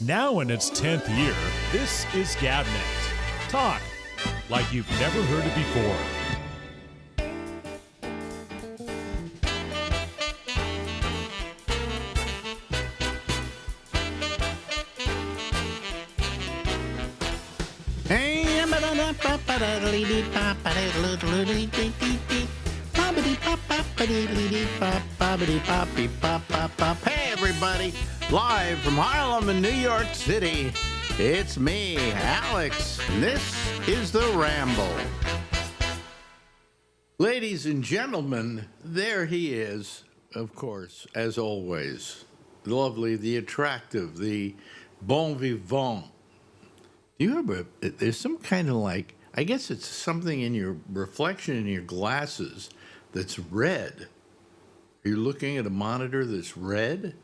Now in its 10th year, this is GabNet. Talk like you've never heard it before. Hey everybody, live from Harlem in New York City, it's me, Alex, and this is the Ramble. Ladies and gentlemen, there he is, of course, as always. The lovely, the attractive, the bon vivant. Do you ever, there's some kind of like, I guess it's something in your reflection in your glasses that's red. Are you looking at a monitor that's red?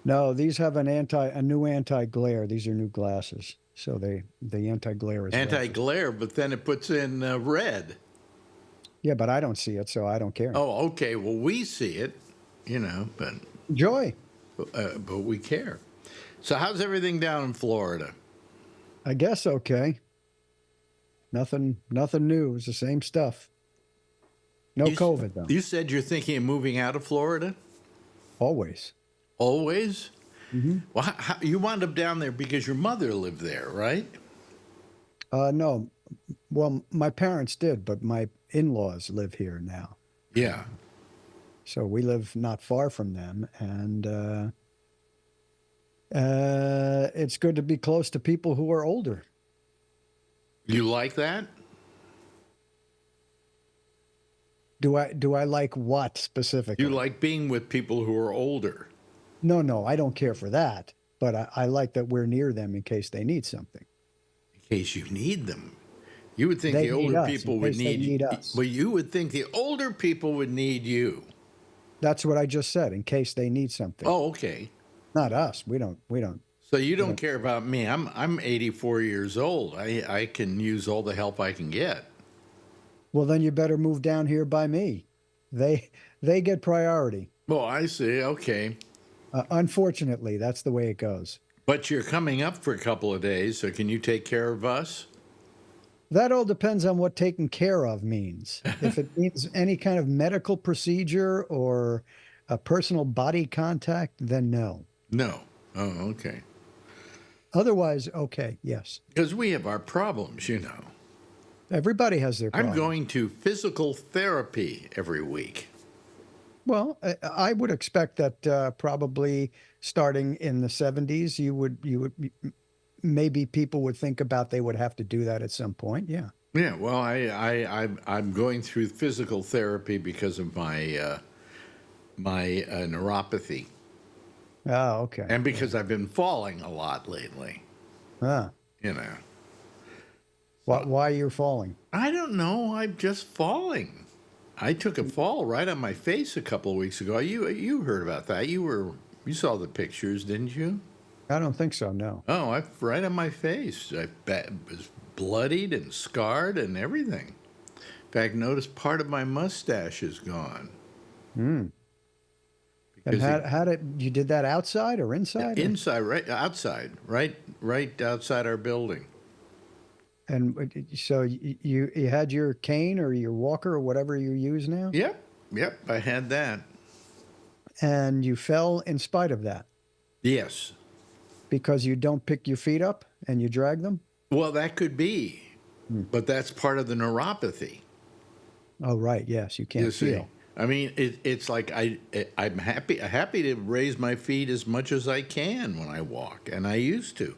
No, these have a new anti-glare. These are new glasses, so the anti-glare is red. Anti-glare, but then it puts in red. Yeah, but I don't see it, so I don't care. Oh, okay. Well, we see it, but Joy. But we care. So how's everything down in Florida? I guess okay. Nothing new. It's the same stuff. No COVID though. You said you're thinking of moving out of Florida? Always. Always? Mm-hmm. Well, you wound up down there because your mother lived there, right? No. Well, my parents did, but my in-laws live here now. Yeah. So we live not far from them, and it's good to be close to people who are older. You like that? Do I like what specifically? You like being with people who are older? No, I don't care for that. But I like that we're near them in case they need something. In case you need them. You would think They the older need us, people in would case they need need us. Well, you would think the older people would need you. That's what I just said, in case they need something. Oh, okay. Not us. We don't. So you don't care about me. I'm 84 years old. I can use all the help I can get. Well, then you better move down here by me. They get priority. Well, I see. Okay. Unfortunately, that's the way it goes. But you're coming up for a couple of days, so can you take care of us? That all depends on what taken care of means. If it means any kind of medical procedure or a personal body contact, then no. No. Oh, okay. Otherwise, okay, yes. Because we have our problems, Everybody has their problems. I'm going to physical therapy every week. Well, I would expect that probably starting in the 70s, you would maybe people would think about they would have to do that at some point. Yeah. Yeah. Well, I'm going through physical therapy because of my neuropathy. Oh, okay. And because I've been falling a lot lately. Ah. Why you're falling? I don't know. I'm just falling. I took a fall right on my face a couple of weeks ago. You heard about that? You saw the pictures, didn't you? I don't think so. No. Oh, right on my face. I was bloodied and scarred and everything. In fact, notice part of my mustache is gone. Hmm. And how did you did that outside or inside? Inside, right outside, right outside our building. And so you had your cane or your walker or whatever you use now? Yep, I had that. And you fell in spite of that? Yes. Because you don't pick your feet up and you drag them? Well, that could be, but that's part of the neuropathy. Oh, right. Yes, you can't feel. I mean, it's like I'm happy to raise my feet as much as I can when I walk, and I used to.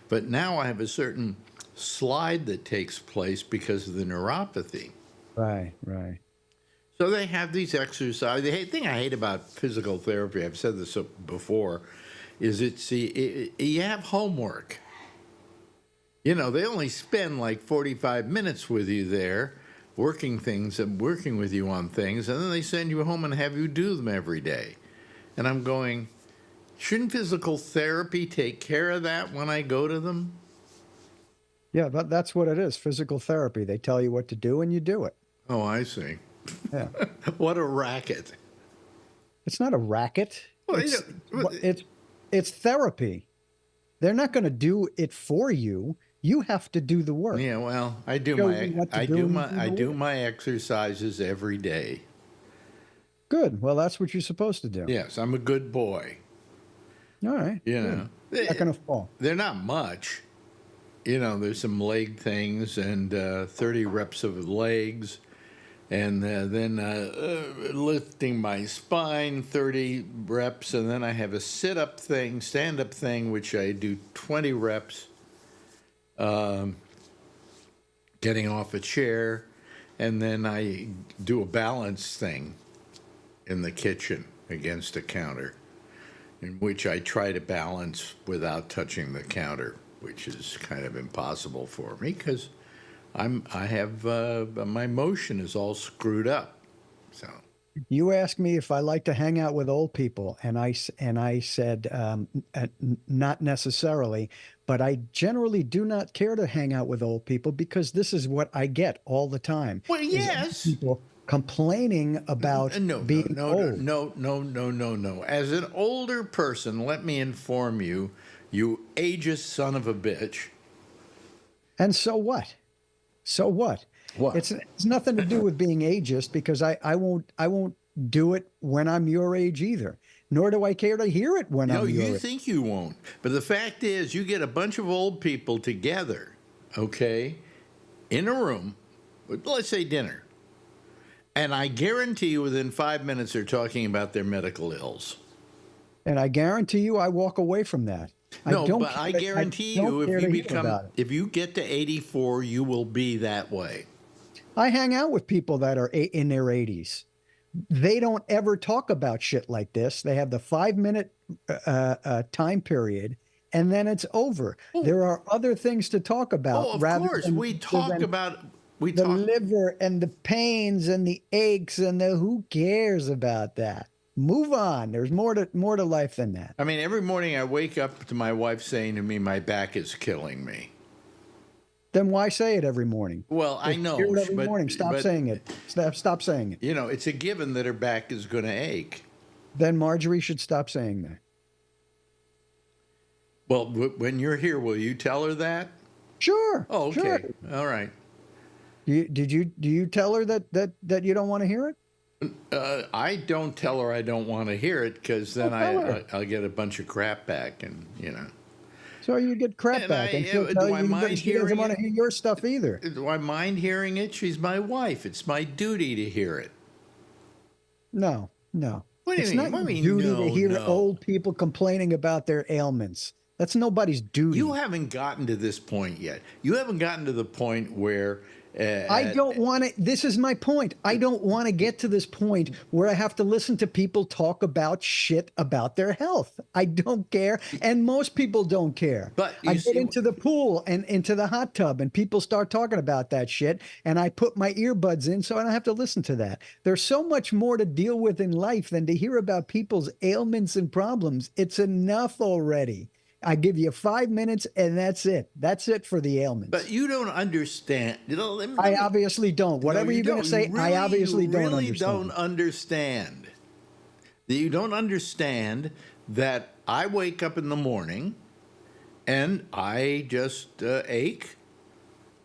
But now I have a certain slide that takes place because of the neuropathy. Right. So they have these exercises. The thing I hate about physical therapy, I've said this before, is you have homework. They only spend like 45 minutes with you there, working with you on things, and then they send you home and have you do them every day. And I'm going, shouldn't physical therapy take care of that when I go to them? Yeah, that's what it is, physical therapy. They tell you what to do and you do it. Oh, I see. Yeah. What a racket. It's not a racket. Well, It's therapy. They're not going to do it for you. You have to do the work. Yeah, well, I do Show my you what to I do do and my do the I do work. my exercises every day. Good. Well, that's what you're supposed to do. Yes, I'm a good boy. All right. You good. know, You're not going to fall. they're not much. You know, there's some leg things and 30 reps of legs, and then lifting my spine, 30 reps, and then I have a sit-up thing, stand-up thing, which I do 20 reps, getting off a chair, and then I do a balance thing in the kitchen against a counter, in which I try to balance without touching the counter, which is kind of impossible for me because I have my motion is all screwed up. So You asked me if I like to hang out with old people, and I said not necessarily, but I generally do not care to hang out with old people because this is what I get all the time. well, is old yes. people complaining about being old. No. As an older person, let me inform you, you ageist son of a bitch. And so what? So what? What? It's nothing to do with being ageist because I won't do it when I'm your age either. Nor do I care to hear it when No, I'm your you age. think you won't. But the fact is, you get a bunch of old people together, okay, in a room, let's say dinner, and I guarantee you within 5 minutes they're talking about their medical ills. And I guarantee you I walk away from that. No, don't but I care- guarantee don't you, care if you to hear become, about it. if you get to 84, you will be that way. I hang out with people that are in their 80s. They don't ever talk about shit like this. They have the 5 minute time period, and then it's over. There are other things to talk about. Oh, of rather course, than, we talk than about we the talk. liver and the pains and the aches and the who cares about that. Move on. There's more to life than that. I mean, every morning I wake up to my wife saying to me, "My back is killing me." Then why say it every morning? Well, I know, Hear it every but- morning. Stop but- saying it. Stop saying it. You know, it's a given that her back is going to ache. Then Marjorie should stop saying that. Well, when you're here, will you tell her that? Sure. Oh, okay. Sure. All right. Do you tell her that you don't want to hear it? I don't tell her I don't want to hear it because then Well, tell her. I'll get a bunch of crap back, and you know. So you get crap And back, and she'll do tell I you mind that she doesn't hearing want to it? hear your stuff either. Do I mind hearing it? She's my wife. It's my duty to hear it. No. What do you It's mean? not What do your you mean, duty no, to hear no? old people complaining about their ailments. That's nobody's duty. You haven't gotten to this point yet. You haven't gotten to the point where. I don't want to. This is my point. I don't want to get to this point where I have to listen to people talk about shit about their health. I don't care, and most people don't care. But you I get see- into the pool and into the hot tub, and people start talking about that shit, and I put my earbuds in so I don't have to listen to that. There's so much more to deal with in life than to hear about people's ailments and problems. It's enough already. I give you 5 minutes, and that's it. That's it for the ailments. But you don't understand. You know, let me- I obviously don't. Whatever No, you you're going don't. to say, You I obviously you don't really understand. don't understand. You don't understand that I wake up in the morning and I just ache.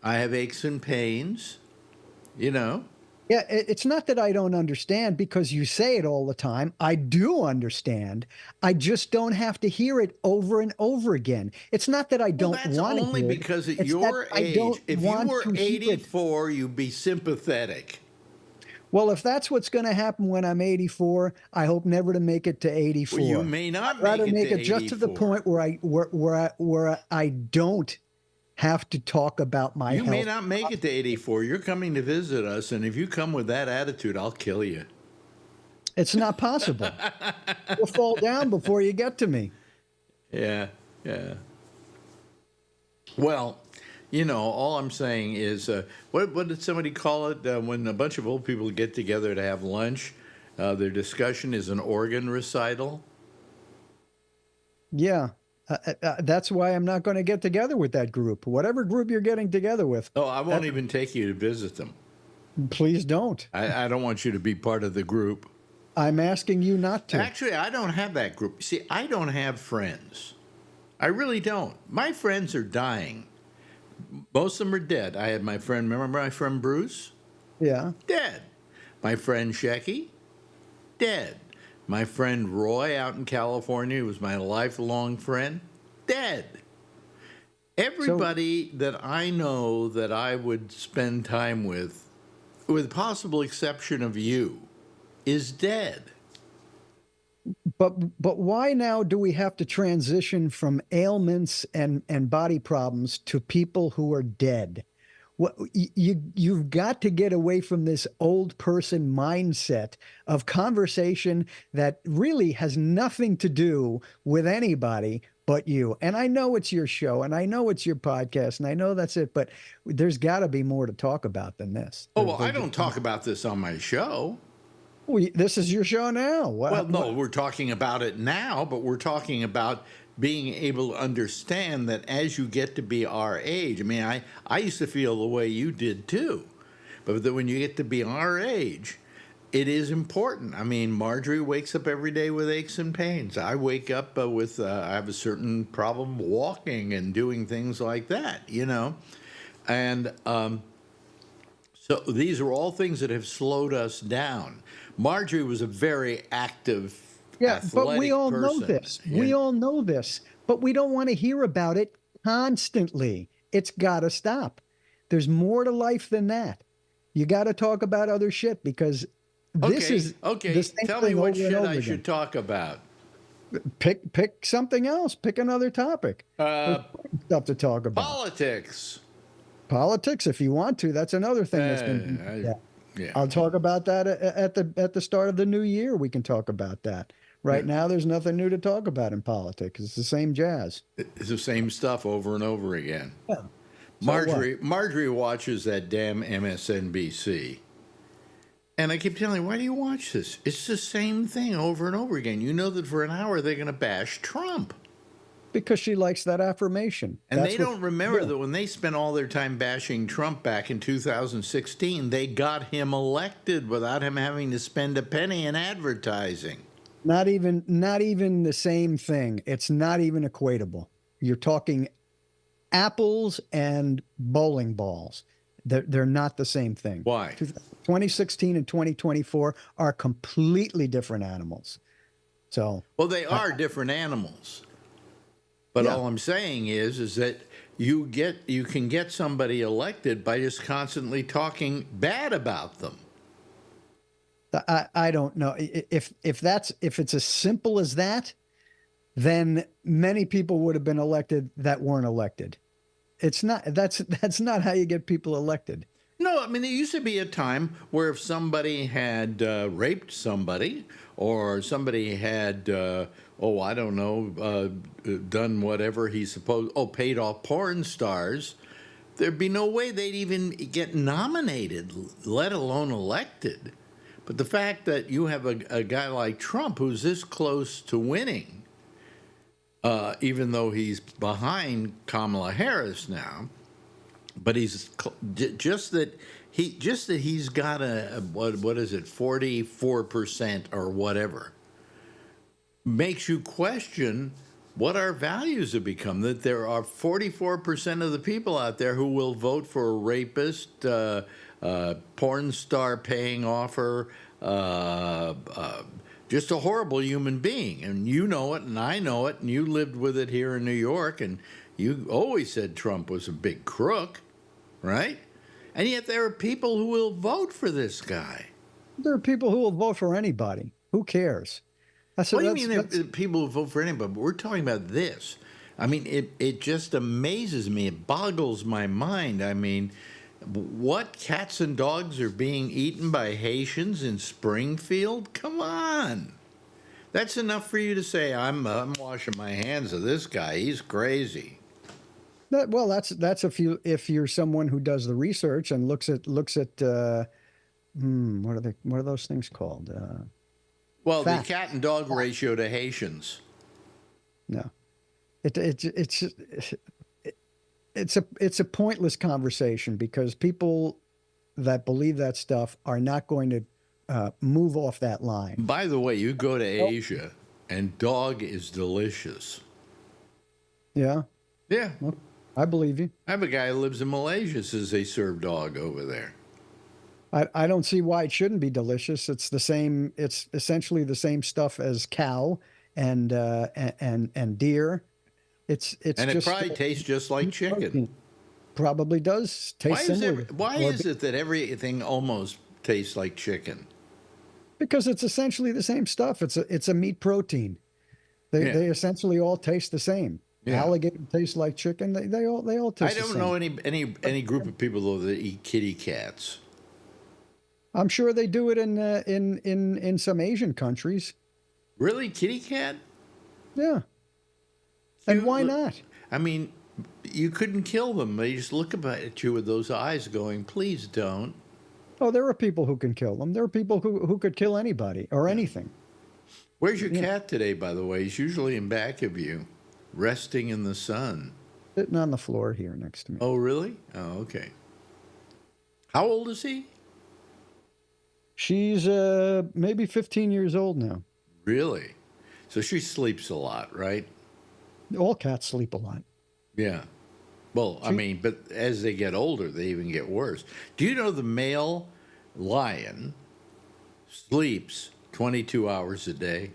I have aches and pains, you know. Yeah, it's not that I don't understand because you say it all the time. I do understand. I just don't have to hear it over and over again. It's not that I don't Well, that's want to only hear it. because at It's your that I age, don't if you want were to hear it. 84, you'd be sympathetic. Well, if that's what's going to happen when I'm 84, I hope never to make it to 84. Well, you may not I'd rather make it to just to the 84. point where I don't have to talk about my You health. may not make it to 84. You're coming to visit us, and if you come with that attitude, I'll kill you. It's not possible. You'll fall down before you get to me. Yeah. Well, you know, all I'm saying is, what did somebody call it when a bunch of old people get together to have lunch? Their discussion is an organ recital. Yeah. That's why I'm not going to get together with that group. Whatever group you're getting together with, Oh, I won't even take you to visit them. please don't. I don't want you to be part of the group. I'm asking you not to. Actually, I don't have that group. See, I don't have friends. I really don't. My friends are dying. Most of them are dead. I had my friend, remember my friend Bruce? Yeah. Dead. My friend Shecky? Dead. My friend Roy out in California, who was my lifelong friend? Dead. Everybody that I know that I would spend time with possible exception of you, is dead. But why now do we have to transition from ailments and body problems to people who are dead? What you've got to get away from this old person mindset of conversation that really has nothing to do with anybody but you. And I know it's your show, and I know it's your podcast, and I know that's it, but there's got to be more to talk about than this. Oh, well, I don't talk about this on my show. This is your show now. Well, no, we're talking about it now, but we're talking about being able to understand that as you get to be our age, I mean, I used to feel the way you did too, but that when you get to be our age, it is important. I mean, Marjorie wakes up every day with aches and pains. I wake up with, I have a certain problem walking and doing things like that, you know? And so these are all things that have slowed us down. Marjorie was a very active, but we all person. know this. Yeah. We all know this, but we don't want to hear about it constantly. It's got to stop. There's more to life than that. You got to talk about other shit because this is okay. Tell me what shit I should talk about. Pick something else. Pick another topic. Stuff to talk about. Politics, if you want to. That's another thing that's been. Yeah. I'll talk about that at the start of the new year. We can talk about that. Right now, there's nothing new to talk about in politics. It's the same jazz. It's the same stuff over and over again. Yeah. Marjorie watches that damn MSNBC. And I keep telling her, why do you watch this? It's the same thing over and over again. You know that for an hour they're going to bash Trump. Because she likes that affirmation. And they don't remember that when they spent all their time bashing Trump back in 2016, they got him elected without him having to spend a penny in advertising. Not even the same thing. It's not even equatable. You're talking apples and bowling balls. They're not the same thing. Why? 2016 and 2024 are completely different animals. So, well, they are different animals. But all I'm saying is that you can get somebody elected by just constantly talking bad about them. I don't know if it's as simple as that, then many people would have been elected that weren't elected. It's not. That's not how you get people elected. No, I mean, there used to be a time where if somebody had raped somebody or somebody had, I don't know, done whatever he's supposed, paid off porn stars, there'd be no way they'd even get nominated, let alone elected. But the fact that you have a guy like Trump who's this close to winning, even though he's behind Kamala Harris now, but he's just that he's got a what is it 44% or whatever makes you question what our values have become. That there are 44% of the people out there who will vote for a rapist, porn star paying offer, just a horrible human being, and you know it, and I know it, and you lived with it here in New York, and you always said Trump was a big crook. Right? And yet there are people who will vote for this guy. There are people who will vote for anybody. Who cares? What do you mean there are people who vote for anybody? But we're talking about this. I mean, it just amazes me. It boggles my mind. I mean, what, cats and dogs are being eaten by Haitians in Springfield? Come on. That's enough for you to say, I'm washing my hands of this guy. He's crazy. That's if you're someone who does the research and looks at what are those things called? The cat and dog ratio to Haitians. No, it's a pointless conversation because people that believe that stuff are not going to move off that line. By the way, you go to Asia and dog is delicious. Yeah. Yeah. Well, I believe you. I have a guy who lives in Malaysia, says they serve dog over there. I don't see why it shouldn't be delicious. It's the same. It's essentially the same stuff as cow and deer. It's And it just probably tastes just like chicken. protein. Probably does taste similar. Why Or is it that everything almost tastes like chicken? because it's essentially the same stuff. It's a meat protein. Yeah. They essentially all taste the same. Yeah. Alligator tastes like chicken. They all taste I the don't same. know any group of people though that eat kitty cats. I'm sure they do it in some Asian countries. Really, kitty cat? Yeah. And You why look- not? I mean, you couldn't kill them. They just look at you with those eyes, going, "Please don't." Oh, there are people who can kill them. There are people who could kill anybody or anything. Where's your cat today, by the way? He's usually in back of you, resting in the sun. Sitting on the floor here next to me. Oh, really? Oh, okay. How old is he? She's maybe 15 years old now. Really? So she sleeps a lot, right? All cats sleep a lot. Yeah. Well, I mean, but as they get older, they even get worse. Do you know the male lion sleeps 22 hours a day?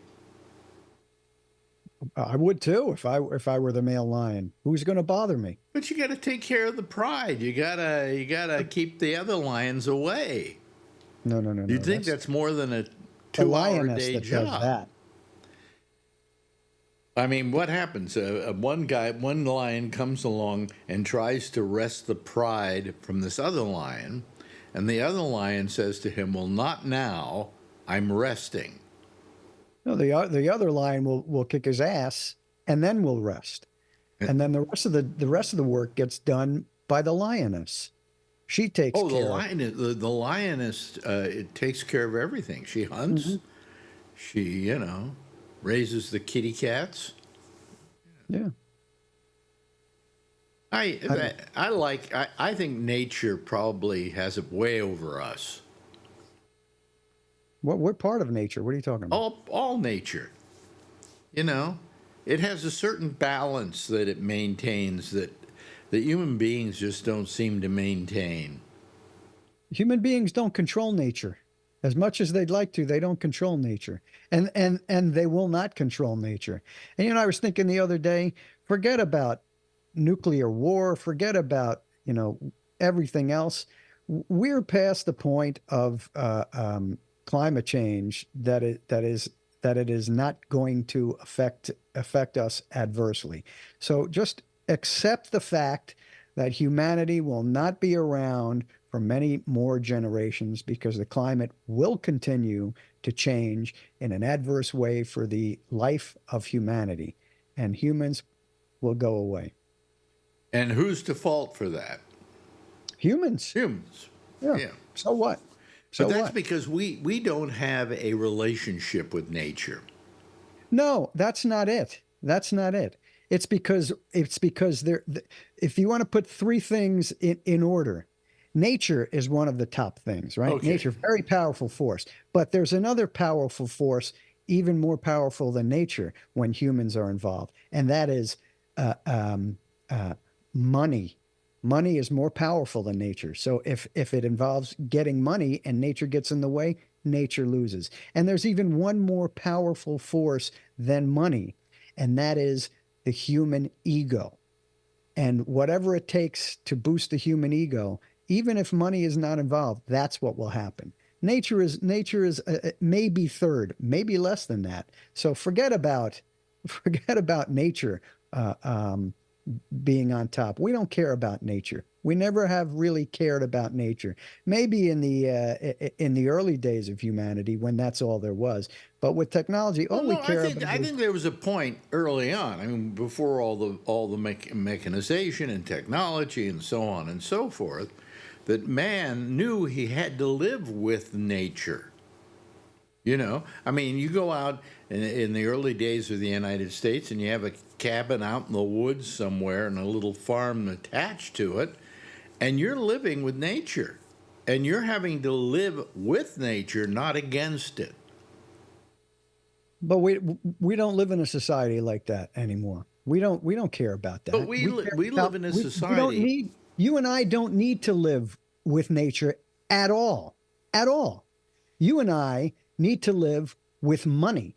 I would too if I were the male lion. Who's going to bother me? But you got to take care of the pride. You gotta keep the other lions away. No. You'd think that's more than a the 2-hour lioness day that job. does that. I mean, what happens? One lion comes along and tries to wrest the pride from this other lion, and the other lion says to him, "Well, not now. I'm resting." No, the other lion will kick his ass and then will rest, and then the rest of the work gets done by the lioness. She takes Oh, care. the lioness it takes care of everything. She hunts. Mm-hmm. She, raises the kitty cats. Yeah. I think nature probably has it way over us. What part of nature? What are you talking about? All nature. It has a certain balance that it maintains that human beings just don't seem to maintain. Human beings don't control nature. As much as they'd like to, they don't control nature. And they will not control nature. And I was thinking the other day, forget about nuclear war, forget about, everything else. We're past the point of climate change that it is not going to affect us adversely. So just accept the fact that humanity will not be around for many more generations because the climate will continue to change in an adverse way for the life of humanity, and humans will go away. And who's to fault for that? Humans. Humans. Yeah. So what? So But that's what? because we don't have a relationship with nature. No, that's not it. That's not it. It's because there. If you want to put three things in order, nature is one of the top things, right? Okay. Nature, very powerful force, but there's another powerful force, even more powerful than nature, when humans are involved, and that is money. Money is more powerful than nature. So if it involves getting money and nature gets in the way, nature loses. And there's even one more powerful force than money, and that is the human ego. And whatever it takes to boost the human ego, even if money is not involved, that's what will happen. Nature is maybe third, maybe less than that. So forget about nature being on top. We don't care about nature. We never have really cared about nature. Maybe in the early days of humanity when that's all there was. But with technology, we care about. I think there was a point early on. I mean, before all the mechanization and technology and so on and so forth, that man knew he had to live with nature. I mean, you go out in the early days of the United States and you have a cabin out in the woods somewhere and a little farm attached to it, and you're living with nature, and you're having to live with nature, not against it. But we don't live in a society like that anymore. We don't care about that. But we live in a society. We don't need, you and I don't need to live with nature at all. At all. You and I need to live with money.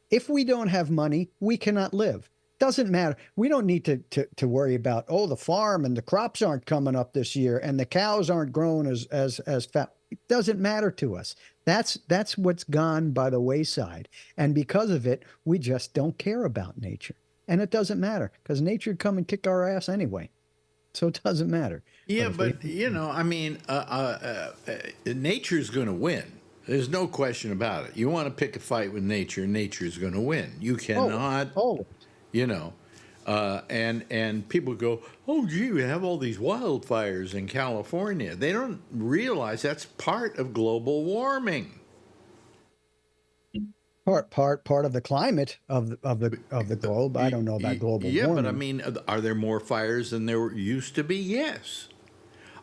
If we don't have money, we cannot live. Doesn't matter. We don't need to worry about, oh, the farm and the crops aren't coming up this year and the cows aren't growing as fat. It doesn't matter to us. That's what's gone by the wayside. And because of it, we just don't care about nature. And it doesn't matter because nature would come and kick our ass anyway. So it doesn't matter. Yeah, but I mean, nature's going to win. There's no question about it. You want to pick a fight with nature, nature's going to win. You cannot, and people go, oh, gee, we have all these wildfires in California. They don't realize that's part of global warming. Part of the climate of the globe. I don't know about global warming. Yeah, but I mean, are there more fires than there used to be? Yes.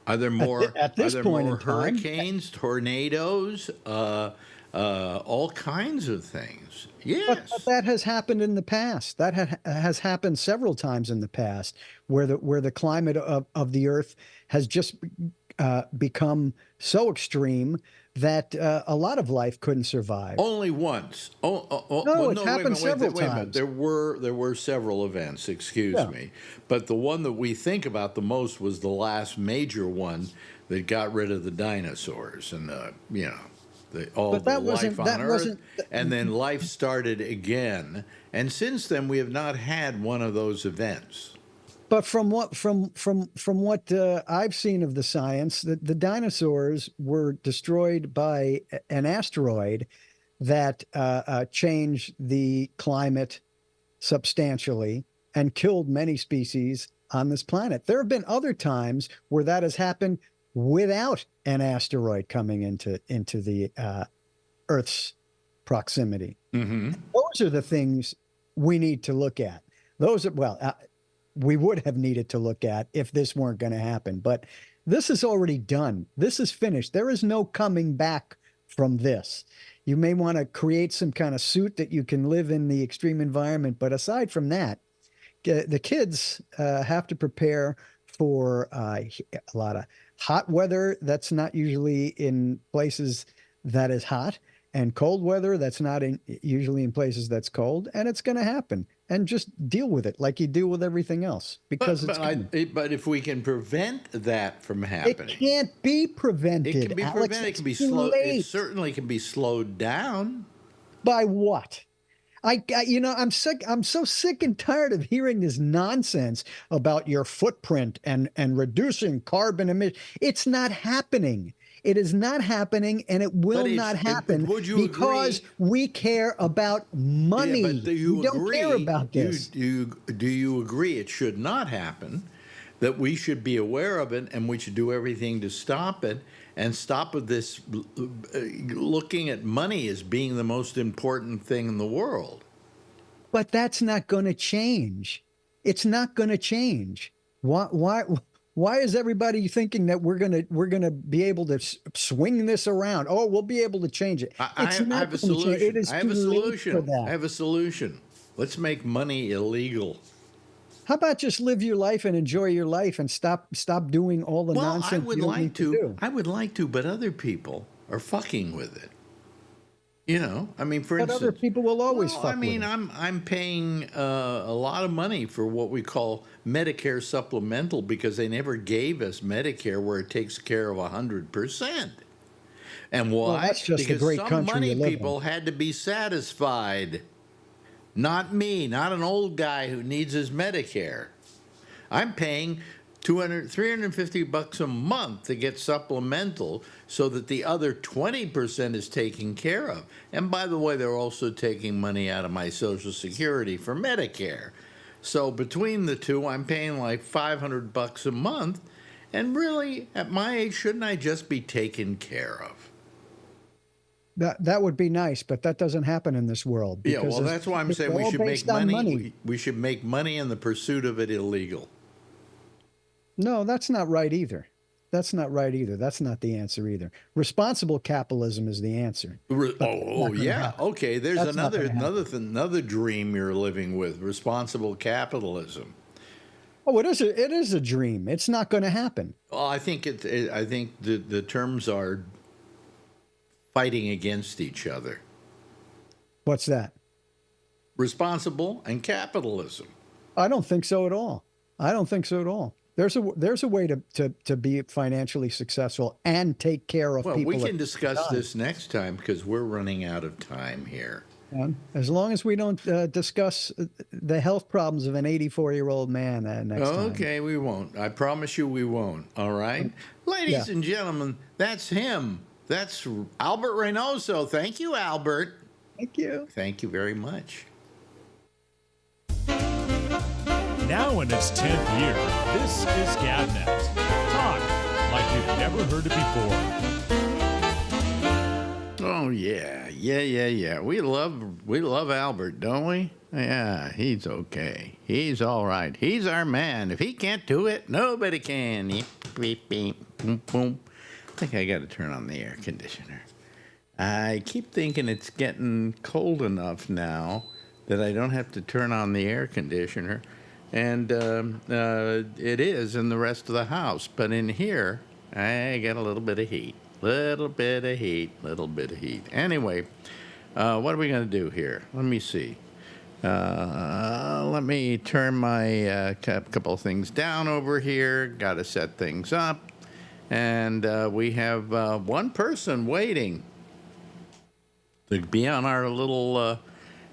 Are there more at this point in time, hurricanes, tornadoes, all kinds of things? Yes. But that has happened in the past. That has happened several times in the past, where the climate of the Earth has just become so extreme that a lot of life couldn't survive. Only once. It's happened several times. There were several events, excuse me. But the one that we think about the most was the last major one that got rid of the dinosaurs and all the life on Earth. And then life started again. And since then, we have not had one of those events. But from what I've seen of the science, the dinosaurs were destroyed by an asteroid that changed the climate substantially and killed many species on this planet. There have been other times where that has happened without an asteroid coming into the Earth's proximity. Mm-hmm. Those are the things we need to look at. Those are we would have needed to look at if this weren't going to happen. But this is already done. This is finished. There is no coming back from this. You may want to create some kind of suit that you can live in the extreme environment. But aside from that, the kids have to prepare for a lot of hot weather that's not usually in places that is hot, and cold weather that's not usually in places that's cold. And it's going to happen. And just deal with it like you deal with everything else, because but if we can prevent that from happening, it can't be prevented. It can be Alex, prevented. It can be slowed. It certainly can be slowed down. By what? I'm sick. I'm so sick and tired of hearing this nonsense about your footprint and reducing carbon emissions. It's not happening. It is not happening, and it will not happen because we care about money. Yeah, but do you don't agree, care about this. Do you agree it should not happen, that we should be aware of it, and we should do everything to stop it, and stop with this looking at money as being the most important thing in the world? But that's not going to change. It's not going to change. Why is everybody thinking that we're gonna be able to swing this around? Oh, we'll be able to change it. I have a solution. I have a solution. Let's make money illegal. How about just live your life and enjoy your life and stop doing all the nonsense you don't need to do? I would like to, but other people are fucking with it. I mean, for instance, other people will always fuck with it. I'm paying a lot of money for what we call Medicare supplemental because they never gave us Medicare where it takes care of 100%. And why? Well, that's just because a great some country money to live people in. had to be satisfied. Not me, not an old guy who needs his Medicare. I'm paying $350 a month to get supplemental so that the other 20% is taken care of. And by the way, they're also taking money out of my Social Security for Medicare. So between the two, I'm paying like $500 a month. And really, at my age, shouldn't I just be taken care of? That would be nice, but that doesn't happen in this world. Yeah, well, that's why I'm saying we should make money. We should make money, and the pursuit of it illegal. No, that's not right either. that's not right either. That's not the answer either. Responsible capitalism is the answer. But that's not gonna Yeah. happen. Okay. There's That's not gonna happen. another dream you're living with: responsible capitalism. Oh, it is a dream. It's not going to happen. Well, I think the terms are fighting against each other: What's that? responsible and capitalism. I don't think so at all. I don't think so at all. There's a way to be financially successful and take care of Well, people. we can at the discuss same time. this next time because we're running out of time here. As long as we don't discuss the health problems of an 84-year-old man next time. Okay, we won't. I promise you we won't. All right? Ladies and gentlemen, that's him. That's Albert Reynoso. Thank you, Albert. Thank you. Thank you very much. Now in its 10th year, this is GabNet. Talk like you've never heard it before. Oh yeah. We love Albert, don't we? Yeah, he's okay. He's all right. He's our man. If he can't do it, nobody can. Beep, beep, beep, boom, boom. I think I got to turn on the air conditioner. I keep thinking it's getting cold enough now that I don't have to turn on the air conditioner, and it is in the rest of the house. But in here, I got a little bit of heat. Little bit of heat. Anyway, what are we going to do here? Let me see. Let me turn my couple of things down over here. Got to set things up. And we have one person waiting to be on our little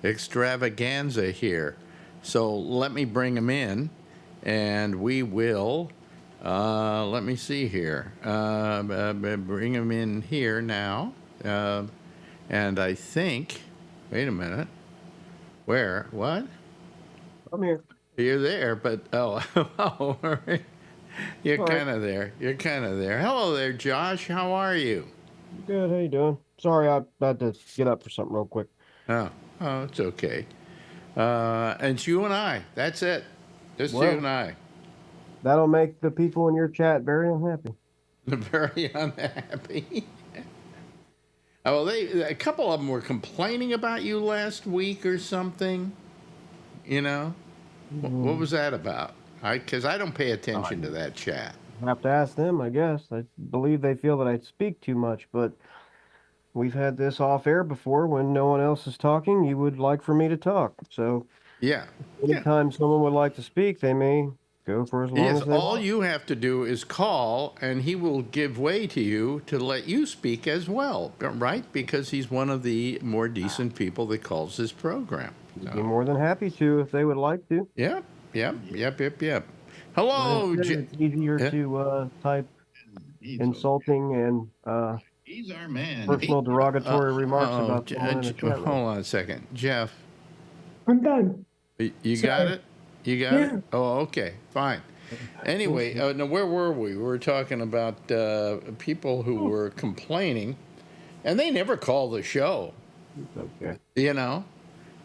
extravaganza here. So let me bring him in, and we will... let me see here. Bring him in here now. And I think, wait a minute. Where? What? I'm here. You're there, but, oh, you're kind of there. Hello there, Josh. How are you? Good. How you doing? Sorry, I had to get up for something real quick. Oh, it's okay. And it's you and I. That's it. Just Well, you and I. That'll make the people in your chat very unhappy. Very unhappy. Oh, a couple of them were complaining about you last week or something. You know, what was that about? Because I don't pay attention to that chat. I have to ask them, I guess. I believe they feel that I speak too much, but we've had this off air before. When no one else is talking, you would like for me to talk. So, Yeah. anytime someone would like to speak, they may go for as long Yes, as they all want. you have to do is call, and he will give way to you to let you speak as well, right? Because he's one of the more decent people that calls this program. I'd be more than happy to if they would like to. Yep. Hello, But it's easier to type insulting and he's our man. personal derogatory remarks about someone in the chat room. Hold on a second, Jeff. I'm done. You got it. You got it. Oh, okay, fine. Anyway, now where were we? We were talking about people who were complaining, and they never call the show. Okay. You know,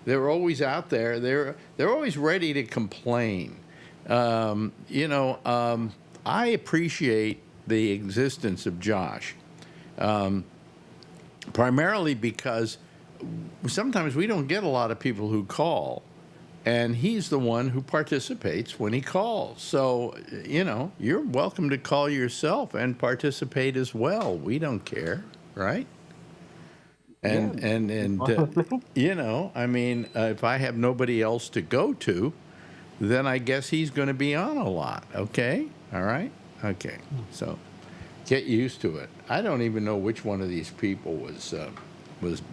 they're always out there. They're always ready to complain. I appreciate the existence of Josh, primarily because sometimes we don't get a lot of people who call, and he's the one who participates when he calls. So, you're welcome to call yourself and participate as well. We don't care, right? And if I have nobody else to go to, then I guess he's going to be on a lot. Okay? All right? Okay. So get used to it. I don't even know which one of these people was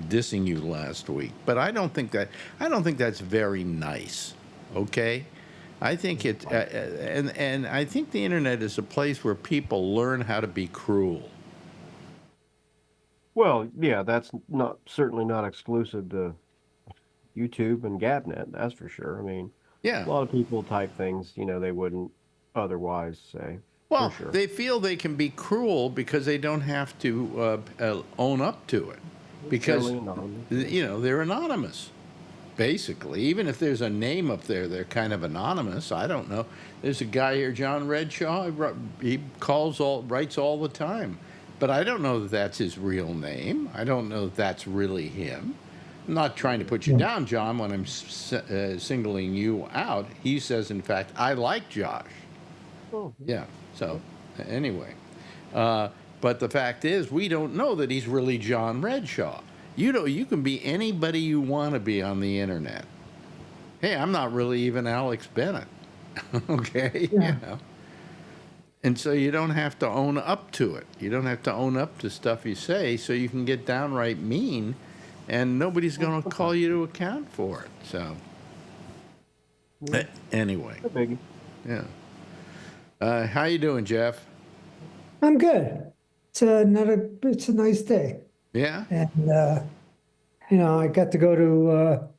dissing you last week, but I don't think that's very nice. Okay? I think and I think the internet is a place where people learn how to be cruel. Well, yeah, that's certainly not exclusive to YouTube and GabNet, that's for sure. I mean, Yeah. a lot of people type things, they wouldn't otherwise say. Well, for sure. they feel they can be cruel because they don't have to own up to it, because Silly anonymous. they're anonymous. basically. Even if there's a name up there, they're kind of anonymous. I don't know. There's a guy here, John Redshaw. He writes all the time, but I don't know that that's his real name. I don't know that that's really him. I'm not trying to put you down, John, when I'm singling you out. He says, in fact, I like Josh. Oh, Yeah. So, anyway. But the fact is, we don't know that he's really John Redshaw. You can be anybody you want to be on the internet. Hey, I'm not really even Alex Bennett. Okay? Yeah. You know? And so you don't have to own up to it. You don't have to own up to stuff you say, so you can get downright mean, and nobody's going to call you to account for it. So, anyway. no biggie. Yeah. How you doing, Jeff? I'm good. It's a nice day, Yeah? and I got to go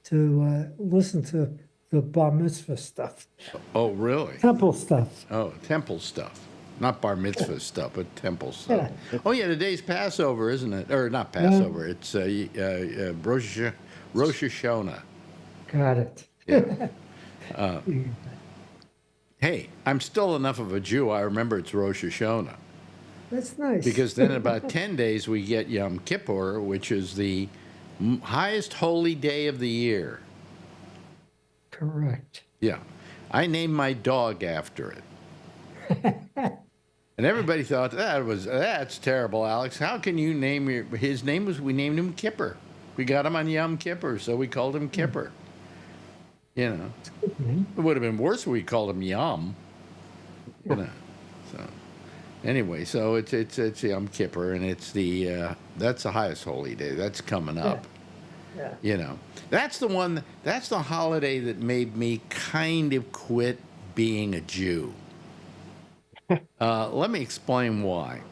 to listen to the bar mitzvah stuff, Oh, really? temple stuff. Oh, temple stuff. Not bar mitzvah stuff, but temple stuff. Yeah. Oh, yeah, today's Passover, isn't it? Or not Passover, it's Rosh Hashanah. Got it. Yeah. Hey, I'm still enough of a Jew, I remember it's Rosh Hashanah. That's nice. Because then in about 10 days we get Yom Kippur, which is the highest holy day of the year. Correct. Yeah. I named my dog after it. And everybody thought that's terrible, Alex. How can you name his name we named him Kipper. We got him on Yom Kippur, so we called him Kipper. You know. It would have been worse if we called him Yom. You know. So anyway, so it's Yom Kippur, and it's that's the highest holy day. That's coming up. Yeah. You know. That's the holiday that made me kind of quit being a Jew. Let me explain why.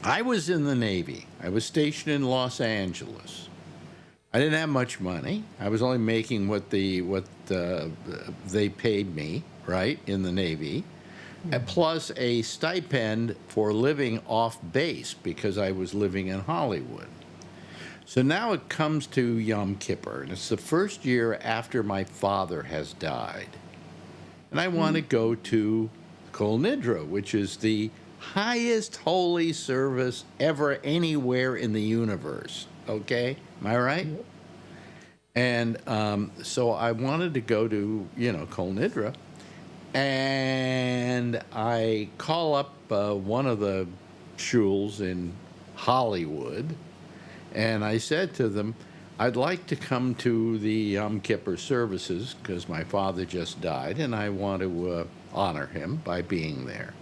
I was in the Navy. I was stationed in Los Angeles. I didn't have much money. I was only making what they paid me, right, in the Navy, plus a stipend for living off base because I was living in Hollywood. So now it comes to Yom Kippur, and it's the first year after my father has died. And I want to go to Kol Nidra, which is the highest holy service ever anywhere in the universe. Okay? Am I right? And so I wanted to go to, Kol Nidra. And I call up one of the shuls in Hollywood, and I said to them, I'd like to come to the Yom Kippur services because my father just died, and I want to honor him by being there.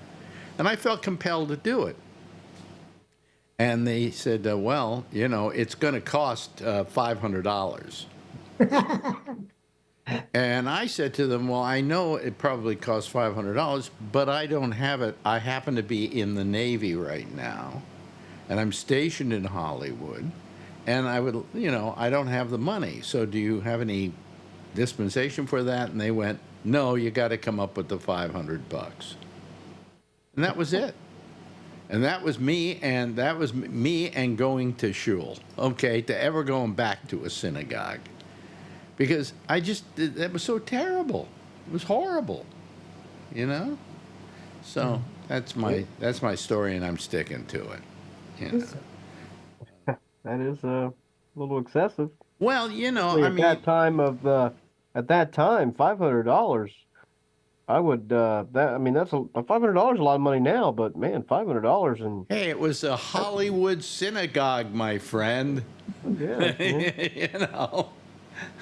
And I felt compelled to do it. And they said, well, it's going to cost $500. And I said to them, well, I know it probably costs $500, but I don't have it. I happen to be in the Navy right now, and I'm stationed in Hollywood, and I would, I don't have the money. So do you have any dispensation for that? And they went, no, you got to come up with the $500. And that was it. And that was me and going to shul, okay, to ever going back to a synagogue. Because that was so terrible. It was horrible, So that's my story, and I'm sticking to it. That is a little excessive. Well, At that time, $500. I would. That's $500 a lot of money now, but man, $500 and hey, it was a Hollywood synagogue, my friend. Yeah.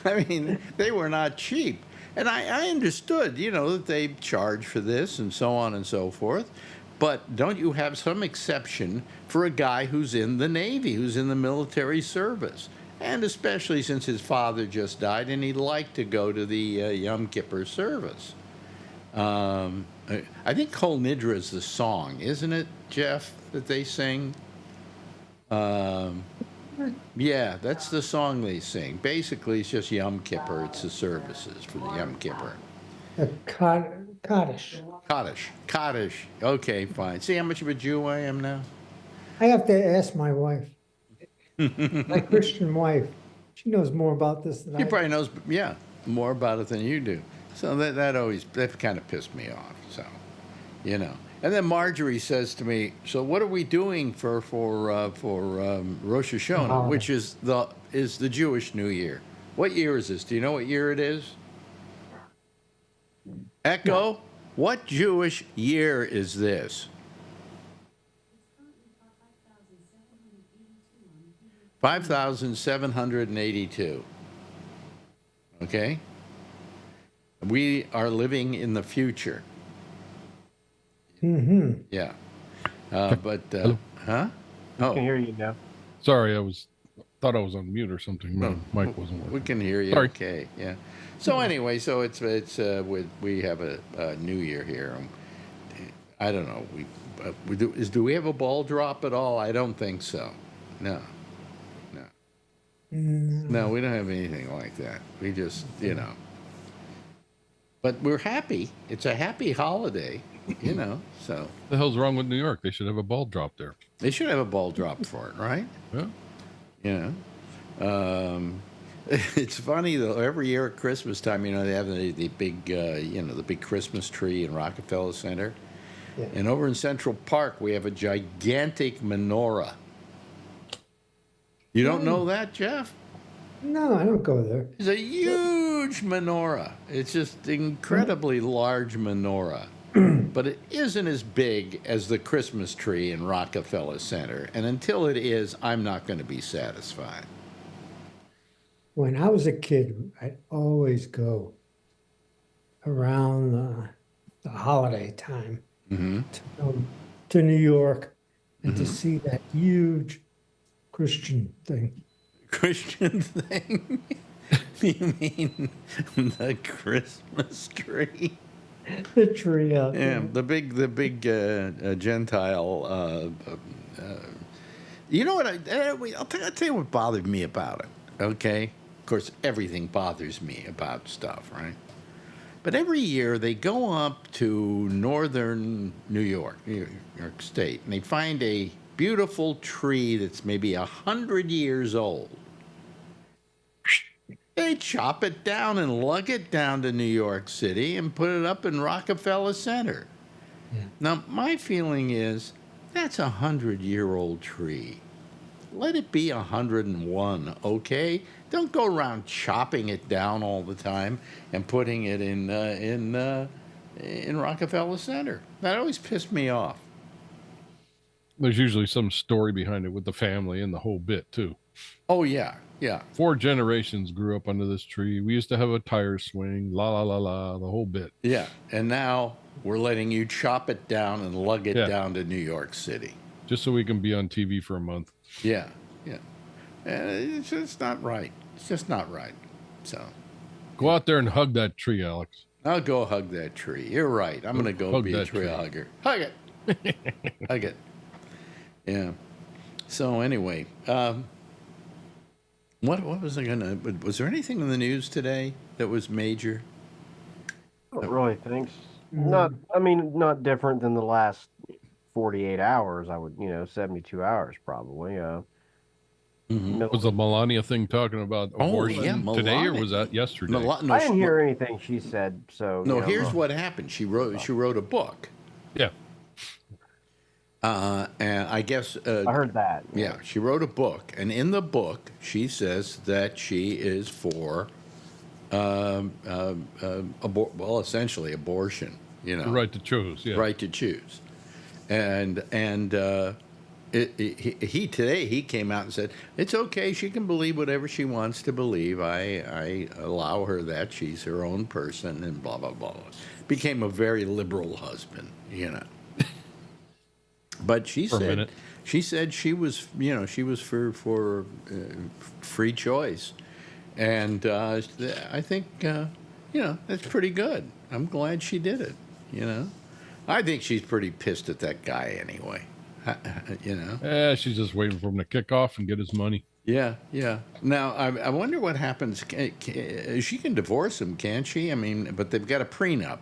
I mean, they were not cheap. And I understood, that they charge for this and so on and so forth. But don't you have some exception for a guy who's in the Navy, who's in the military service? And especially since his father just died and he'd like to go to the Yom Kippur service. I think Kol Nidra is the song, isn't it, Jeff, that they sing? Yeah, that's the song they sing. Basically, it's just Yom Kippur. It's the services for the Yom Kippur. Kaddish. Kaddish. Okay, fine. See how much of a Jew I am now? I have to ask my wife, my Christian wife. She knows more about this than She I probably do. knows, yeah, more about it than you do. So that kind of pissed me off. So, you know. And then Marjorie says to me, "So what are we doing for Rosh Hashanah, holiday. which is the Jewish New Year? What year is this? Do you know what year it is? Echo, what Jewish year is this? 5,782. Okay? We are living in the future. Mm-hmm. Yeah. But, Hello? huh? I Oh, can hear you now. Sorry, thought I was on mute or something. My mic wasn't we working. can hear you. Sorry. Okay. Yeah. So anyway, so we have a new year here. I don't know. Do we have a ball drop at all? I don't think so. No. No, we don't have anything like that. We just, you know. But we're happy. It's a happy holiday, you know. So What the hell's wrong with New York? They should have a ball drop there. they should have a ball drop for it, right? Yeah. You know. It's funny though. Every year at Christmas time, you know, they have the big, the big Christmas tree in Rockefeller Center, Yeah. and over in Central Park we have a gigantic menorah. You don't know that, Jeff? No, I don't go there. It's a huge menorah. It's just incredibly large menorah. But it isn't as big as the Christmas tree in Rockefeller Center. And until it is, I'm not going to be satisfied. When I was a kid, I'd always go around the holiday time to New York and to see that huge Christian thing. Christian thing? You mean the Christmas tree? The tree out Yeah, there. the big Gentile. You know what? I'll tell you what bothered me about it. Okay, of course, everything bothers me about stuff, right? But every year they go up to northern New York State, and they find a beautiful tree that's maybe 100 years old. They chop it down and lug it down to New York City and put it up in Rockefeller Center. Yeah. Now, my feeling is that's 100-year-old tree. Let it be 101, okay? Don't go around chopping it down all the time and putting it in Rockefeller Center. That always pissed me off. There's usually some story behind it with the family and the whole bit too. Oh yeah, yeah. 4 generations grew up under this tree. We used to have a tire swing, la la la la, the whole bit. Yeah, and now we're letting you chop it down and lug it Yeah. down to New York City. Just so we can be on TV for a month. Yeah, yeah. It's just not right. It's just not right. So Go out there and hug that tree, Alex. I'll go hug that tree. You're right. I'm going to go Hug be a that tree tree. hugger. Hug it. Hug it. Yeah. So anyway, what was I going to? Was there anything in the news today that was major? I don't really think. Not. I mean, not different than the last 48 hours. I would, 72 hours probably. Was the Melania thing talking about abortion yeah, today, or Melania. was that yesterday? No, I didn't hear anything she said. So No, here's what happened. She wrote a book. Yeah. And I guess I heard that. yeah, she wrote a book, and in the book she says that she is for essentially abortion. You know, The right to choose. Yeah. right to choose, and he came out and said it's okay. She can believe whatever she wants to believe. I allow her that. She's her own person, and blah blah blah. Became a very liberal husband, you know. But she For a said minute. she was for free choice, and I think that's pretty good. I'm glad she did it. You know, I think she's pretty pissed at that guy anyway. You know. She's just waiting for him to kick off and get his money. Yeah, yeah. Now I wonder what happens. She can divorce him, can't she? I mean, but they've got a prenup.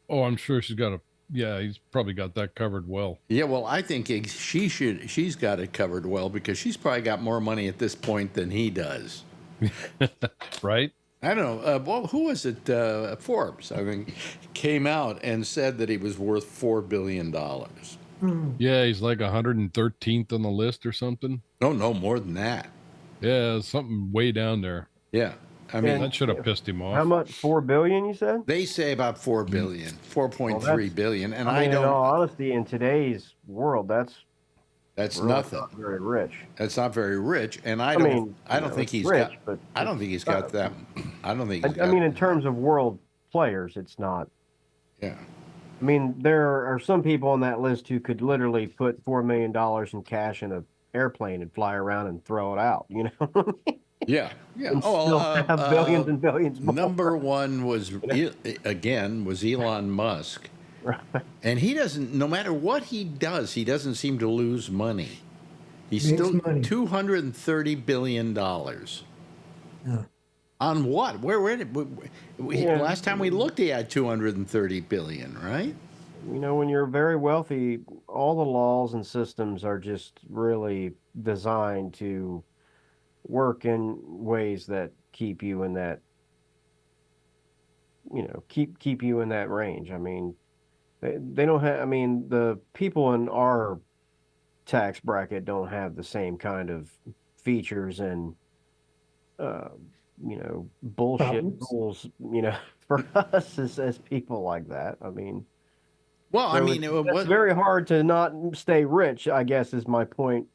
Oh, I'm sure she's got a Yeah, he's probably got that covered well. Yeah, well, I think she's got it covered well because she's probably got more money at this point than he does. Right? I don't know. Well, who was it? Forbes, I think, came out and said that he was worth $4 billion. Yeah, he's like 113th on the list or something. No, more than that. Yeah, something way down there. Yeah. I mean, That should have pissed him off. How much? 4 billion, you said? they say about 4 billion, 4.3 billion, and I mean, I don't. in all honesty, in today's world, that's really nothing. not very rich. That's not very rich, and I mean, don't you know, think it's he's rich, got. but I don't think he's got that. I don't think. He's I got, mean, in terms of world players, it's not. yeah. I mean, there are some people on that list who could literally put $4 million in cash in an airplane and fly around and throw it out, you know? Yeah. And still have billions and billions more. Number one was Elon Musk, and he doesn't. No matter what he does, he doesn't seem to lose money. He's Makes still money. $230 billion. Yeah. On what? Where did Yeah. last time we looked, he had 230 billion, right? You know, when you're very wealthy, all the laws and systems are just really designed to work in ways that keep you in that, keep you in that range. I mean, they don't have, I mean, the people in our tax bracket don't have the same kind of features and, bullshit Problems. rules, for us as people like that. I mean, Well, I so mean, it's very hard to not stay rich, I guess, is my point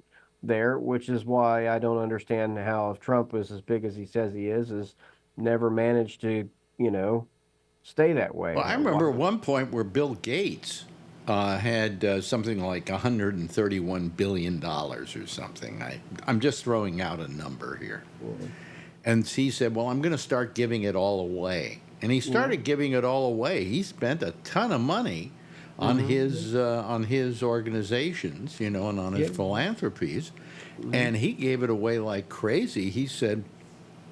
there, which is why I don't understand how, if Trump is as big as he says he is never managed to, stay that way. well, I remember one point where Bill Gates had something like $131 billion or something. I'm just throwing out a number here. And he said, well, I'm going to start giving it all away. And he started giving it all away. He spent a ton of money on his organizations, and on his philanthropies. And he gave it away like crazy. He said,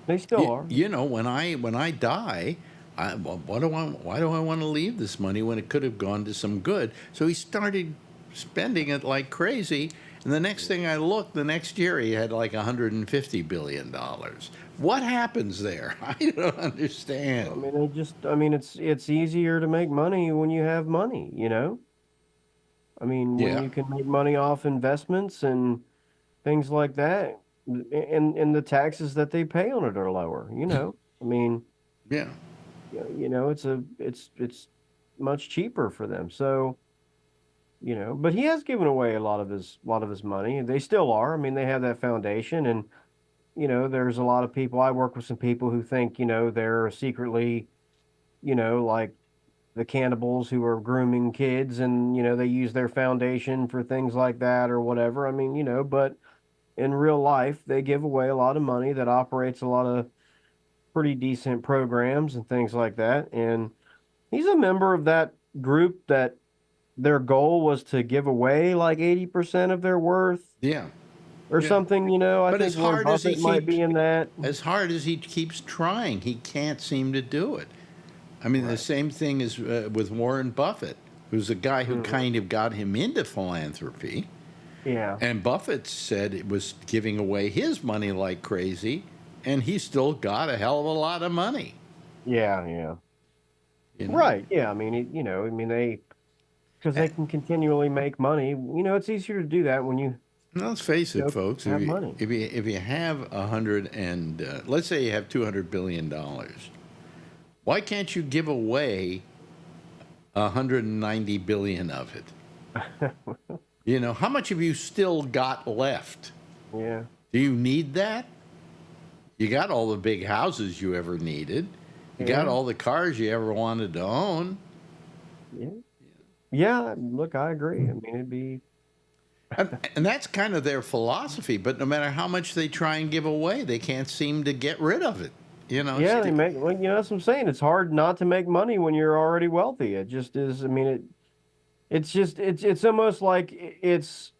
They still are. when I die, why do I want to leave this money when it could have gone to some good? So he started spending it like crazy. And the next thing I looked, the next year he had like $150 billion. What happens there? I don't understand. I mean, it's easier to make money when you have money, I mean, when you can make money off investments and things like that, and the taxes that they pay on it are lower, I mean, Yeah. it's much cheaper for them. So, but he has given away a lot of his money, and they still are. I mean, they have that foundation, and there's a lot of people. I work with some people who think, they're secretly, like the cannibals who are grooming kids, and they use their foundation for things like that or whatever. I mean, but in real life, they give away a lot of money that operates a lot of pretty decent programs and things like that. And he's a member of that group that their goal was to give away like 80% of their worth. Yeah. Or something, I But think as hard as he Buffett might be in that. As hard as he keeps trying, he can't seem to do it. I mean, the same thing is with Warren Buffett, who's a guy who kind of got him into philanthropy. Yeah. And Buffett said it was giving away his money like crazy, and he still got a hell of a lot of money. Yeah. Right. Yeah. I mean, because they can continually make money. It's easier to do that when you. Now, let's face it, folks. Have money. If you have let's say you have $200 billion, why can't you give away 190 billion of it? How much have you still got left? Yeah. Do you need that? You got all the big houses you ever needed. You got all the cars you ever wanted to own. Yeah. Yeah. Look, I agree. I mean, it'd be. And that's kind of their philosophy. But no matter how much they try and give away, they can't seem to get rid of it. Yeah, they make. Well, that's what I'm saying. It's hard not to make money when you're already wealthy. It just is. I mean, it's almost like it's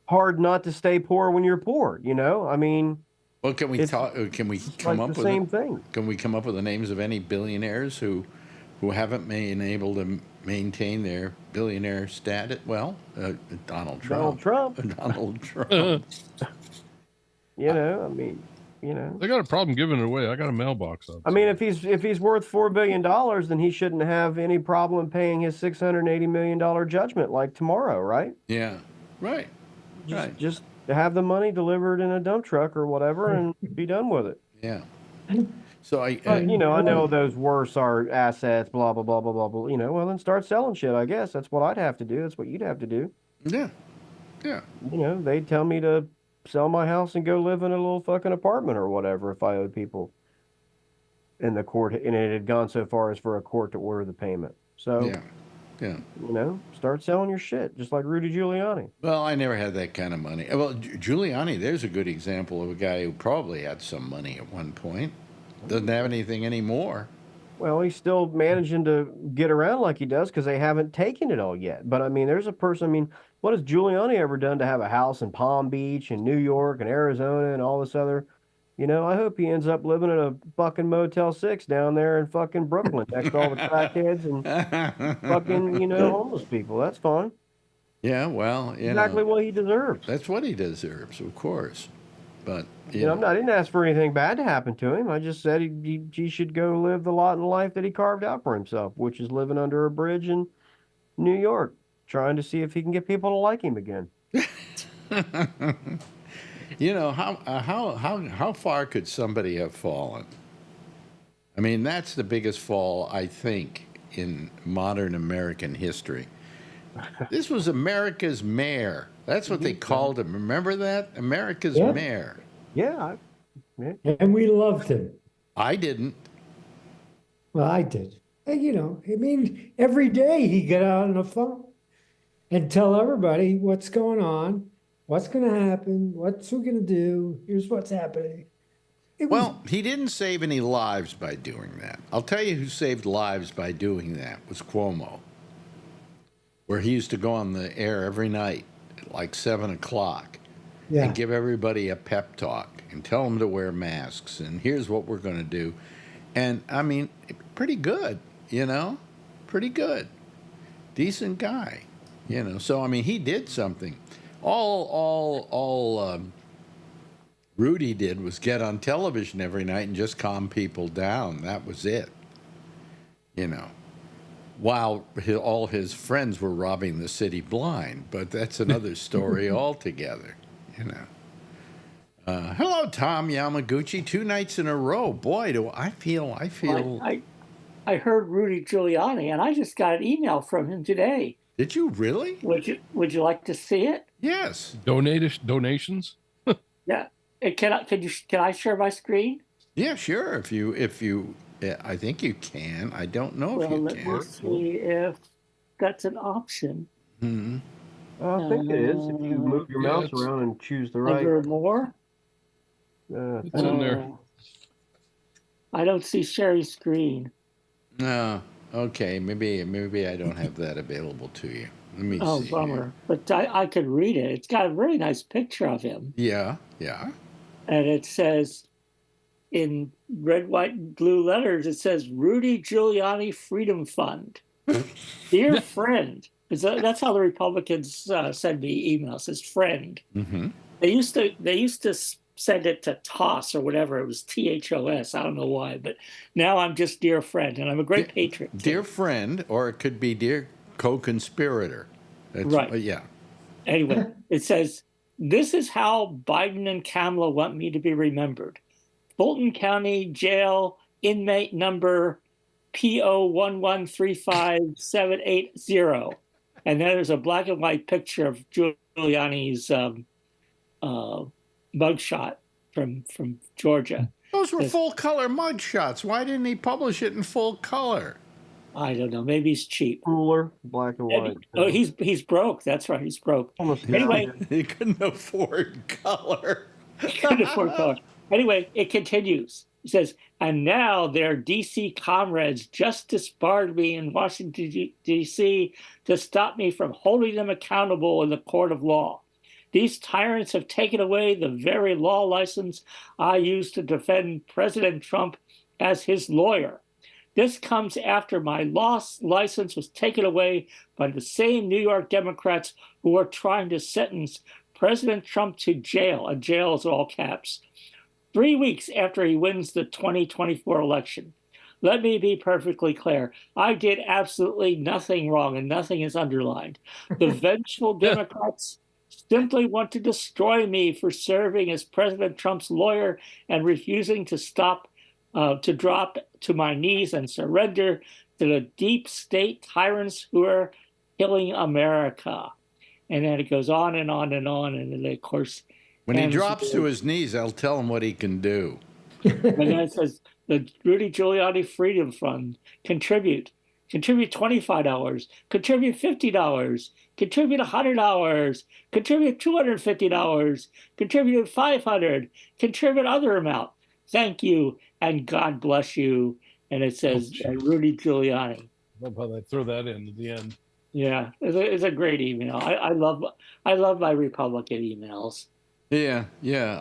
hard not to stay poor when you're poor. I mean. Well, can we talk? Can we come like up the with same thing? Can we come up with the names of any billionaires who who haven't been able to maintain their billionaire status. Well, Donald Trump. Donald Trump. You know, I mean, you know. They got a problem giving it away. I got a mailbox up. I mean, if he's worth $4 billion, then he shouldn't have any problem paying his $680 million judgment like tomorrow, right? Yeah. Right. Just have the money delivered in a dump truck or whatever and be done with it. Yeah. So But, you know, I know those worse are assets, blah, blah, blah, blah, blah, blah. You know, well, then start selling shit, I guess. That's what I'd have to do. That's what you'd have to do. Yeah. Yeah. You know, they'd tell me to sell my house and go live in a little fucking apartment or whatever if I owed people in the court, and it had gone so far as for a court to order the payment. So, yeah. You know, start selling your shit, just like Rudy Giuliani. Well, I never had that kind of money. Well, Giuliani, there's a good example of a guy who probably had some money at one point. Doesn't have anything anymore. Well, he's still managing to get around like he does because they haven't taken it all yet. But I mean, there's a person, I mean, what has Giuliani ever done to have a house in Palm Beach and New York and Arizona and all this other, you know, I hope he ends up living in a fucking Motel 6 down there in fucking Brooklyn next to all the crackheads and fucking, you know, homeless people. That's fine. Yeah, well, exactly what he deserves. That's what he deserves, of course. But you know, I didn't ask for anything bad to happen to him. I just said he should go live the lot in life that he carved out for himself, which is living under a bridge in New York, trying to see if he can get people to like him again. You know, how far could somebody have fallen? I mean, that's the biggest fall, I think, in modern American history. This was America's mayor. That's what they called him. Remember that? America's mayor. Yeah. And we loved him. I didn't. Well, I did. And, you know, I mean, every day he got out on the phone and tell everybody what's going on, what's going to happen, what's we going to do, here's what's happening. Well, he didn't save any lives by doing that. I'll tell you who saved lives by doing that was Cuomo, where he used to go on the air every night at like 7 o'clock and give everybody a pep talk and tell them to wear masks and here's what we're going to do. And, I mean, pretty good, you know, pretty good. Decent guy, you know. So, I mean, he did something. All Rudy did was get on television every night and just calm people down. That was it, you know. While all his friends were robbing the city blind, but that's another story altogether, you know. Hello, Tom Yamaguchi. 2 nights in a row. Boy, do I feel. I heard Rudy Giuliani, and I just got an email from him today. Did you really? Would you like to see it? Yes. Donations? Yeah. Can I share my screen? Yeah, sure. If you, I think you can. I don't know if you can. Let me see if that's an option. Mm-hmm. I think it is. If you move your mouse around and choose the right. Under more. It's in there. I don't see Sherry's screen. No. Okay. Maybe I don't have that available to you. Let me see. Oh, bummer. But I could read it. It's got a very nice picture of him. Yeah. And it says, in red, white, and blue letters, it says Rudy Giuliani Freedom Fund. Dear friend. That's how the Republicans send me emails. It's friend. Mm-hmm. They used to send it to TOS or whatever. It was THOS. I don't know why, but now I'm just dear friend, and I'm a great patriot. Dear friend, or it could be dear co-conspirator. Right. Yeah. Anyway, it says, this is how Biden and Kamala want me to be remembered. Fulton County Jail inmate number PO1135780. And then there's a black and white picture of Giuliani's mugshot from Georgia. Those were full-color mugshots. Why didn't he publish it in full color? I don't know. Maybe he's cheap. Cooler, black and white. Oh, he's broke. That's right. He's broke. Anyway, he couldn't afford color. Anyway, it continues. It says, and now their D.C. comrades just disbarred me in Washington, D.C. to stop me from holding them accountable in the court of law. These tyrants have taken away the very law license I used to defend President Trump as his lawyer. This comes after my license was taken away by the same New York Democrats who are trying to sentence President Trump to jail, and jail is all caps, 3 weeks after he wins the 2024 election. Let me be perfectly clear. I did absolutely nothing wrong, and nothing is underlined. The vengeful Democrats simply want to destroy me for serving as President Trump's lawyer and refusing to drop to my knees and surrender to the deep state tyrants who are killing America. And then it goes on and on and on. And then, of course, When he drops to his knees, I'll tell him what he can do. and then it says, the Rudy Giuliani Freedom Fund, contribute $25, contribute $50, contribute $100, contribute $250, contribute $500, contribute other amount. Thank you, and God bless you. And it says, Rudy Giuliani. I love how they throw that in at the end. Yeah, it's a great email. I love my Republican emails. Yeah.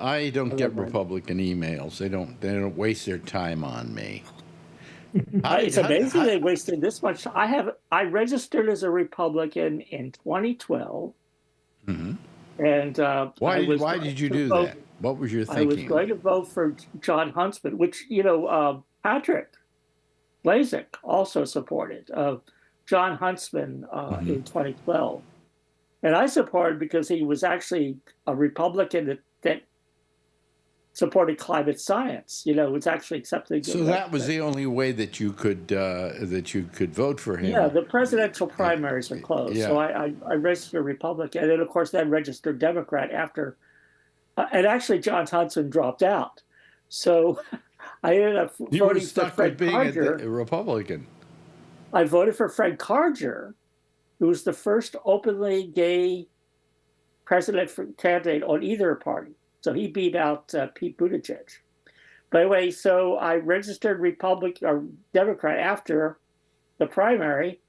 I don't get Republican emails. They don't waste their time on me. It's amazing they wasted this much. I registered as a Republican in 2012. Mm-hmm. And why did you do that? What was your thinking? I was going to vote for John Huntsman, which Patrick Blazik also supported. John Huntsman in 2012. And I supported because he was actually a Republican that supported climate science. Was actually accepted. So that was the only way that you could vote for him. Yeah, the presidential primaries were closed, so I registered Republican, and then of course then registered Democrat after. And actually, John Huntsman dropped out, so I ended up voting for Fred Carger. A Republican. I voted for Fred Carger, who was the first openly gay president candidate on either party. So he beat out Pete Buttigieg. By the way, so I registered Republican or Democrat after the primary,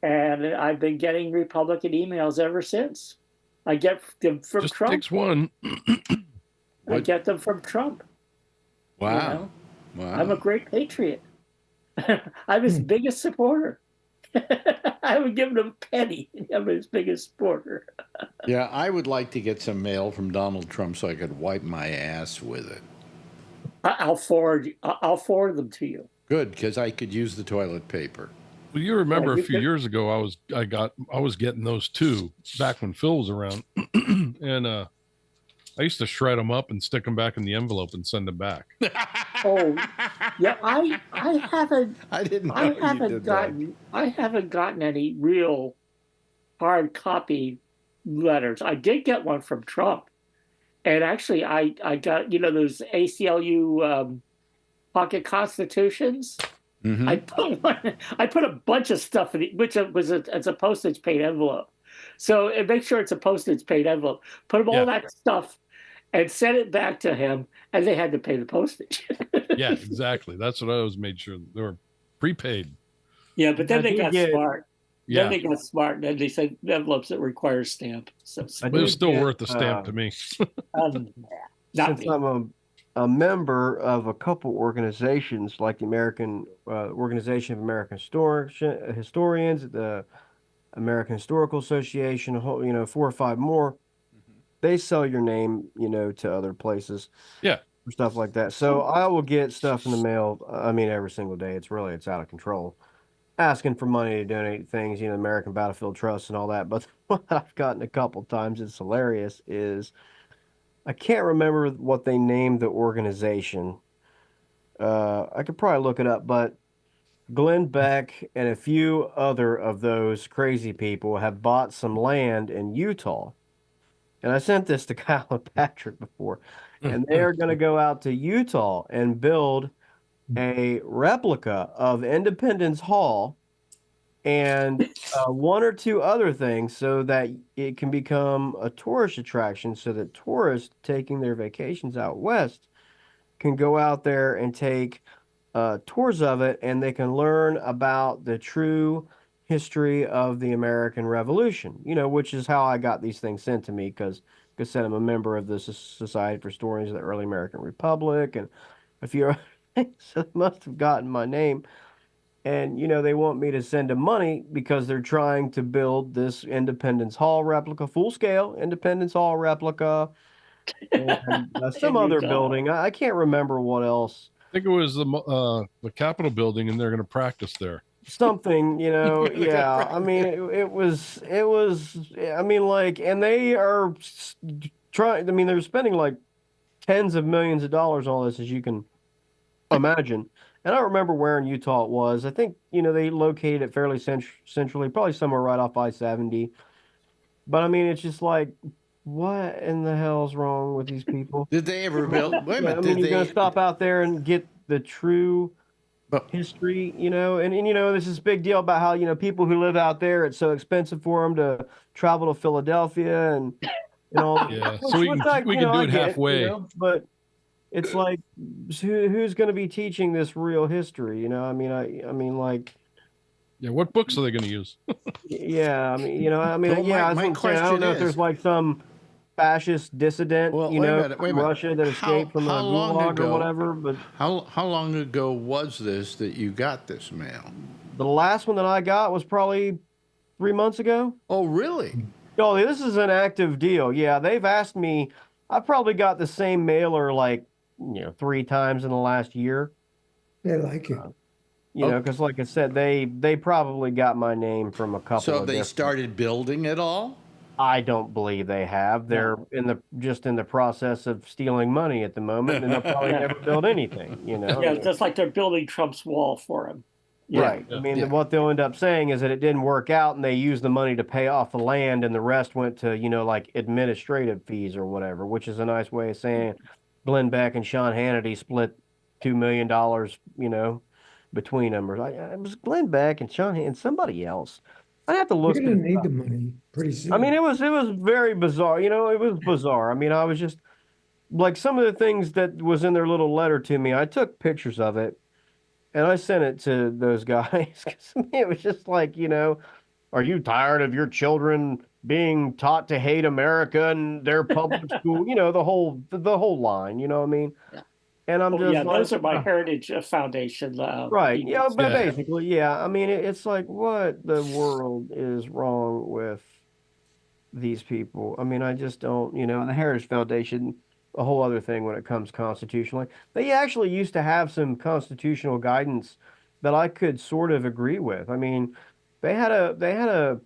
and I've been getting Republican emails ever since. I get them from Just Trump. takes one. I get them from Trump. Wow. Wow. I'm a great patriot. I'm his biggest supporter. I haven't given him a penny. I'm his biggest supporter. Yeah, I would like to get some mail from Donald Trump so I could wipe my ass with it. I'll forward them to you. Good, because I could use the toilet paper. Well, you remember a few years ago, I was getting those too back when Phil was around, and I used to shred them up and stick them back in the envelope and send them back. Oh, yeah, I haven't. I didn't know I haven't gotten any real hard copy letters. I did get one from Trump, and actually, I got those ACLU pocket constitutions. Mm-hmm. I put a bunch of stuff in it, which was it's a postage paid envelope. So make sure it's a postage paid envelope. Put all that stuff and send it back to him, and they had to pay the postage. Yeah, exactly. That's what I always made sure they were prepaid. Yeah, but then they got smart. Yeah. Then they got smart, and then they said envelopes that require a stamp. So but it was still worth the stamp to me. Since I'm a member of a couple organizations like the American Organization of American Historians, the American Historical Association, 4 or 5 more. They sell your name, to other places. Yeah. For stuff like that. So I will get stuff in the mail. Every single day. It's out of control. Asking for money to donate things, American Battlefield Trust and all that. But what I've gotten a couple times, it's hilarious, is I can't remember what they named the organization. I could probably look it up, but Glenn Beck and a few other of those crazy people have bought some land in Utah. And I sent this to Kyle and Patrick before. And they are going to go out to Utah and build a replica of Independence Hall and 1 or 2 other things so that it can become a tourist attraction so that tourists taking their vacations out west can go out there and take tours of it, and they can learn about the true history of the American Revolution, which is how I got these things sent to me, because I said I'm a member of the Society for Historians of the Early American Republic and a few other things, so they must have gotten my name. And, they want me to send them money because they're trying to build this Independence Hall replica, full scale Independence Hall replica, and some In other Utah. building. I can't remember what else. I think it was the Capitol building, and they're going to practice there. Something, yeah. I mean, it was, I mean, like, and they are trying, I mean, they're spending like tens of millions of dollars on all this, as you can imagine. And I don't remember where in Utah it was. I think, they located it fairly centrally, probably somewhere right off I-70. But I mean, it's just like, what in the hell's wrong with these people? Did they ever build? Wait a Yeah, minute. I mean, Did you're going they? to stop out there and get the true But history, and this is a big deal about how, people who live out there, it's so expensive for them to travel to Philadelphia and all. Yeah, so we can do it halfway. But it's like, who's going to be teaching this real history? I mean, like, Yeah, what books are they going to use? yeah, I mean, Well, yeah, my I don't know if question there's is- like some fascist dissident, Well, wait a minute, from Russia that escaped from a how long gulag or ago- whatever. But how long ago was this that you got this mail? the last one that I got was probably 3 months ago. Oh, really? Oh, this is an active deal. Yeah, they've asked me. I probably got the same mailer like 3 times in the last year. They like it. Because like I said, they probably got my name from a couple. So of they different- started building it all? I don't believe they have. They're just in the process of stealing money at the moment, and they'll probably never build anything. Yeah, just like they're building Trump's wall for him. Right. I mean, what they'll end up saying is that it didn't work out, and they used the money to pay off the land, and the rest went to like administrative fees or whatever, which is a nice way of saying Glenn Beck and Sean Hannity split $2 million, between them. Or it was Glenn Beck and Sean and somebody else. I have to You're look. going to need the money pretty soon. I mean, it was very bizarre. It was bizarre. I mean, I was just like some of the things that was in their little letter to me. I took pictures of it and I sent it to those guys. 'Cause, I mean, it was just like, are you tired of your children being taught to hate America and their public school? The whole line. You know what I mean? Yeah. And I'm just like, those are my Heritage Foundation. Right. emails. Yeah, but basically, yeah. I mean, it's like, what the world is wrong with these people? I mean, I just don't, the Heritage Foundation, a whole other thing when it comes constitutionally. They actually used to have some constitutional guidance that I could sort of agree with. I mean, they had a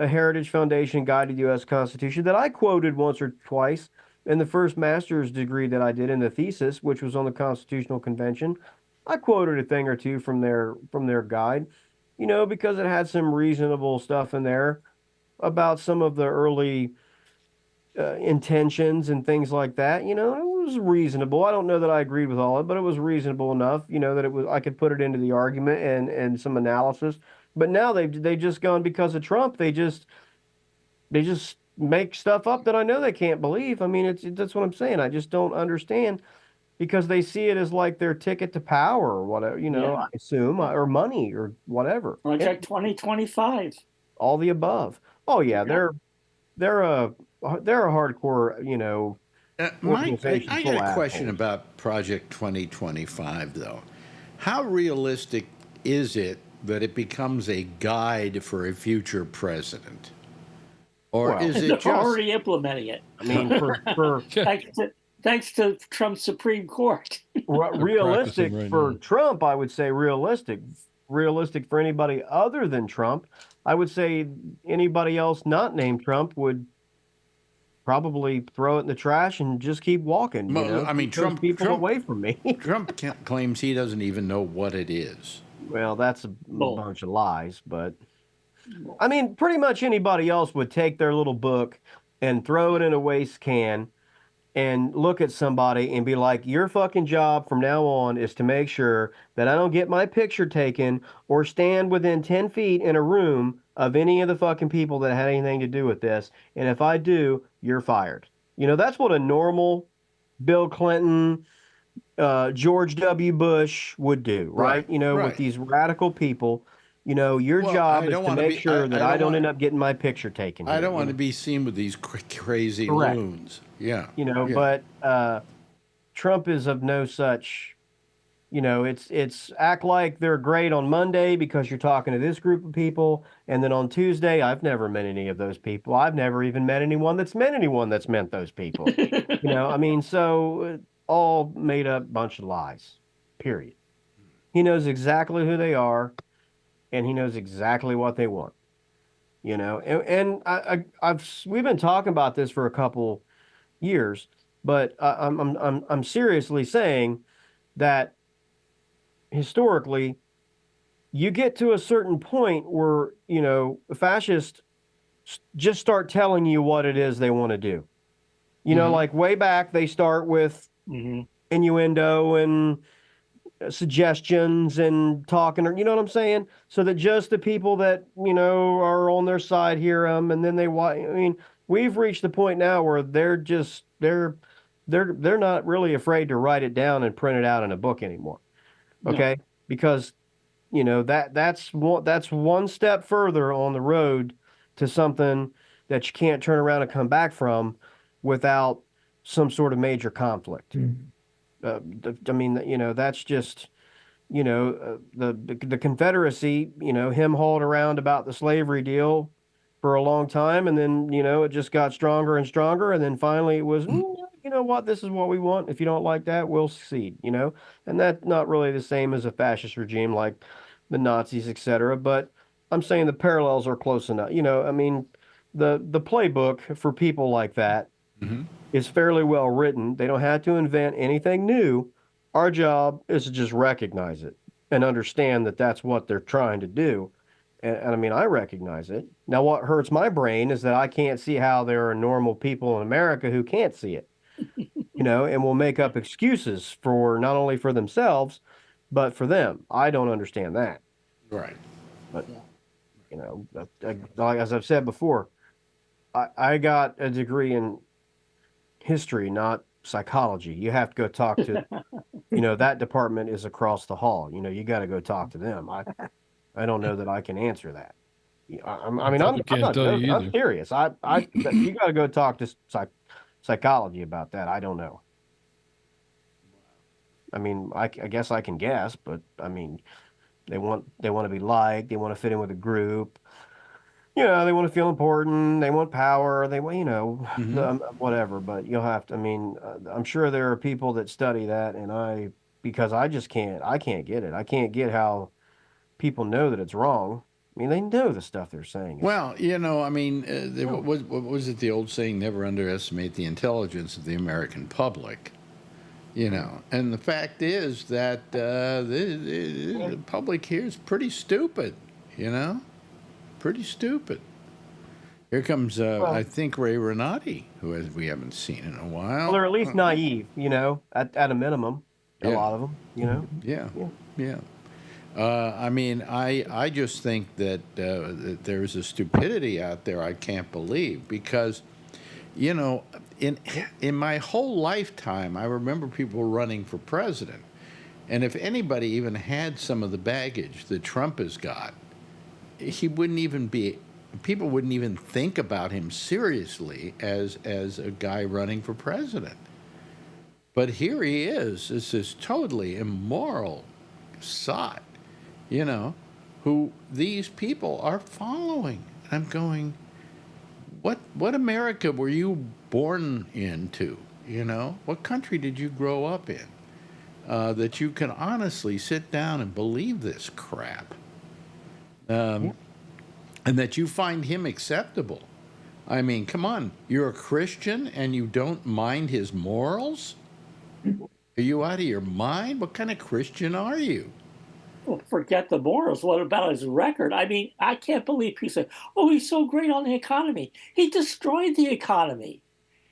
Heritage Foundation Guide to the U.S. Constitution that I quoted once or twice in the first master's degree that I did in the thesis, which was on the Constitutional Convention. I quoted a thing or two from their guide, because it had some reasonable stuff in there about some of the early intentions and things like that. It was reasonable. I don't know that I agreed with all of it, but it was reasonable enough, that it was, I could put it into the argument and some analysis. But now they've just gone, because of Trump, they just make stuff up that I know they can't believe. I mean, that's what I'm saying. I just don't understand, because they see it as like their ticket to power or whatever, I assume, or money or whatever. Project 2025. All the above. Oh yeah, they're a hardcore, Mike, organization I full got a of question assholes. about Project 2025, though. How realistic is it that it becomes a guide for a future president? Or Well, is They're it just... already implementing it. I mean, for Thanks to Trump's Supreme Court. realistic practicing right for now. Trump, I would say realistic. Realistic for anybody other than Trump, I would say anybody else not named Trump would probably throw it in the trash and just keep walking. Well, I mean, keep those people away from me. Trump claims he doesn't even know what it is. Well, that's a Bull. bunch of lies, but I mean, pretty much anybody else would take their little book and throw it in a waste can and look at somebody and be like, your fucking job from now on is to make sure that I don't get my picture taken or stand within 10 feet in a room of any of the fucking people that had anything to do with this. And if I do, you're fired. That's what a normal Bill Clinton, George W. Bush would do, right? Right. With these radical people, your Well, job I is don't to wanna make be- sure I that don't I don't wanna- end up getting my picture taken. I here, don't want to be seen with these crazy Correct. loons. Yeah. Yeah. Yeah. But Trump is of no such it's act like they're great on Monday because you're talking to this group of people, and then on Tuesday, I've never met any of those people. I've never even met anyone that's met those people. I mean, so all made up bunch of lies. Period. He knows exactly who they are, and he knows exactly what they want. And we've been talking about this for a couple years, but I'm seriously saying that historically, you get to a certain point where, fascists just start telling you what it is they want to do. Like way back, they start with innuendo and suggestions and talking, you know what I'm saying? So that just the people that, are on their side hear them. And then we've reached the point now where they're not really afraid to write it down and print it out in a book anymore. Okay. No. Because, that's one step further on the road to something that you can't turn around and come back from without some sort of major conflict. That's just, the Confederacy, him hauling around about the slavery deal for a long time. And then, it just got stronger and stronger. And then finally it was, you know what, this is what we want. If you don't like that, we'll secede, and that's not really the same as a fascist regime like the Nazis, etc. But I'm saying the parallels are close enough. The playbook for people like that is fairly well written. They don't have to invent anything new. Our job is to just recognize it and understand that that's what they're trying to do. And I recognize it. Now, what hurts my brain is that I can't see how there are normal people in America who can't see it, and will make up excuses for not only for themselves, but for them. I don't understand that. Right. But, like as I've said before, I got a degree in history, not psychology. You have to go talk to, that department is across the hall. You got to go talk to them. I don't know that I can answer that. I'm serious. You got to go talk to psychology about that. I don't know. I guess I can guess, but they want to be liked. They want to fit in with a group. They want to feel important. They want power. They want, whatever. But you'll have to. I'm sure there are people that study that, and because I just can't. I can't get it. I can't get how people know that it's wrong. They know the stuff they're saying. Well, what was it? The old saying: "Never underestimate the intelligence of the American public." And the fact is that the public here is pretty stupid. Pretty stupid. Here comes, I think, Ray Renati, who we haven't seen in a while. Well, they're at least naive, at a minimum. A lot of them, Yeah. I just think that there's a stupidity out there I can't believe because, in my whole lifetime, I remember people running for president. And if anybody even had some of the baggage that Trump has got, people wouldn't even think about him seriously as a guy running for president. But here he is, this totally immoral sot, who these people are following. I'm going, what America were you born into? What country did you grow up in that you can honestly sit down and believe this crap? And that you find him acceptable. Come on, you're a Christian and you don't mind his morals? Are you out of your mind? What kind of Christian are you? Well, forget the morals. What about his record? I can't believe people say, "Oh, he's so great on the economy." He destroyed the economy.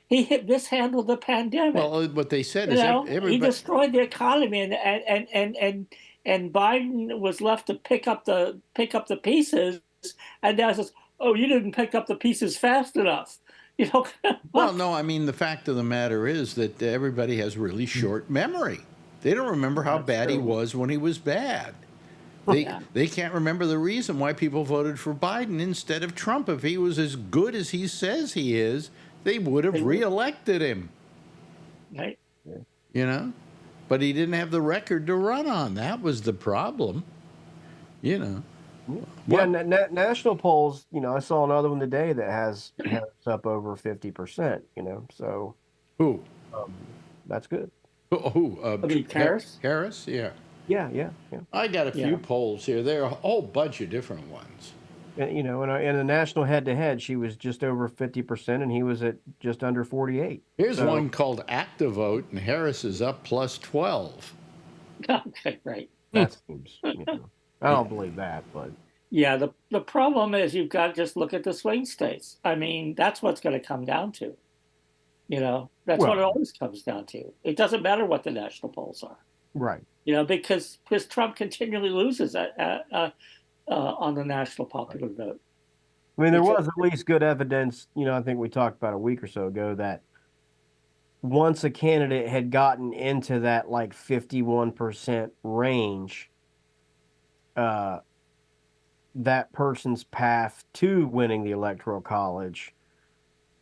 He mishandled the pandemic. Well, what they said is everybody... he destroyed the economy, and Biden was left to pick up the pieces, and now says, "Oh, you didn't pick up the pieces fast enough." Well, no, the fact of the matter is that everybody has really short memory. They don't remember how bad he was when he was bad. They can't remember the reason why people voted for Biden instead of Trump. If he was as good as he says he is, they would have reelected him. Right. but he didn't have the record to run on. That was the problem, you know. Yeah, national polls. You know, I saw another one today that has Harris up over 50%. You know, so Who? that's good. Who? I mean, Harris? Harris, yeah. Yeah. I got a few Yeah. polls here. There are a whole bunch of different ones. And, you know, in a national head-to-head, she was just over 50%, and he was at just under 48. Here's So- one called ActiVote, and Harris is up plus 12. Okay, right. That seems. You know, I don't believe that, but Yeah, the problem is you've got to just look at the swing states. I mean, that's what's going to come down to. You know, that's what it Well- always comes down to. It doesn't matter what the national polls are. right. You know, because Trump continually loses on the national popular vote. I mean, there It's a- was at least good evidence. You know, I think we talked about a week or so ago that once a candidate had gotten into that like 51% range, that person's path to winning the electoral college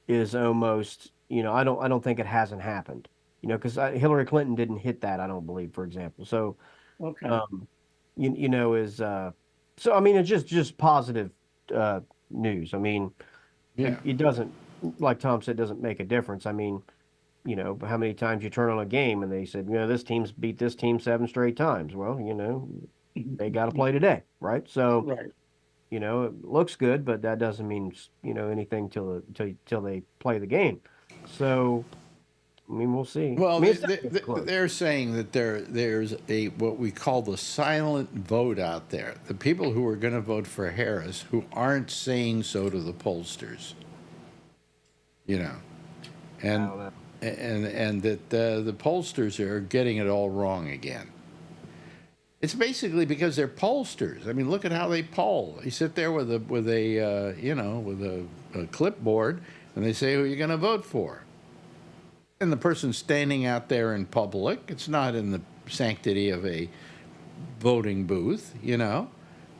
is almost, you know, I don't think it hasn't happened, you know, because Hillary Clinton didn't hit that, I don't believe, for example. So, Okay. you know, so I mean, it's just positive news. I mean, Yeah. it doesn't, like Tom said, doesn't make a difference. I mean, you know, how many times you turn on a game and they said, you know, this team's beat this team 7 straight times. Well, you know, they got to play today, right? So, Right. you know, it looks good, but that doesn't mean, you know, anything till they play the game. So, I mean, we'll see. Well, I mean, it's definitely close. they're saying that there's a what we call the silent vote out there. The people who are going to vote for Harris who aren't saying so to the pollsters. You know, and I don't know. and that the pollsters are getting it all wrong again. It's basically because they're pollsters. I mean, look at how they poll. They sit there with a clipboard, and they say who you're going to vote for. And the person's standing out there in public. It's not in the sanctity of a voting booth, you know.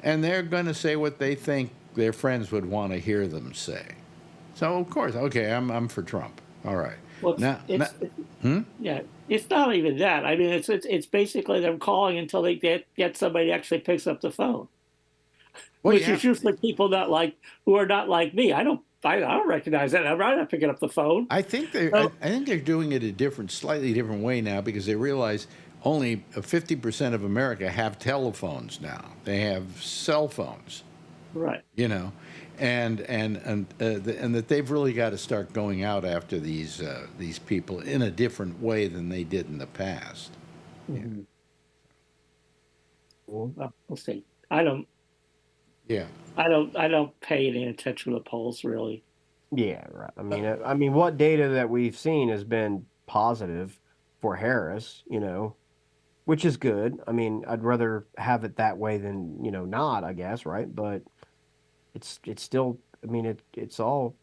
And they're going to say what they think their friends would want to hear them say. So of course, okay, I'm for Trump. All right. Well, yeah, it's not even that. I mean, it's basically them calling until they get somebody actually picks up the phone, which is usually people who are not like me. I don't recognize that. I'm not picking up the phone. I think they're doing it a slightly different way now because they realize only 50% of America have telephones now. They have cell phones, Right. you know, and that they've really got to start going out after these people in a different way than they did in the past. Mm-hmm. Well, we'll see. I don't pay any attention to the polls really. Yeah, right. I mean, what data that we've seen has been positive for Harris, you know, which is good. I mean, I'd rather have it that way than, you know, not, I guess, right? But it's still, I mean, it's all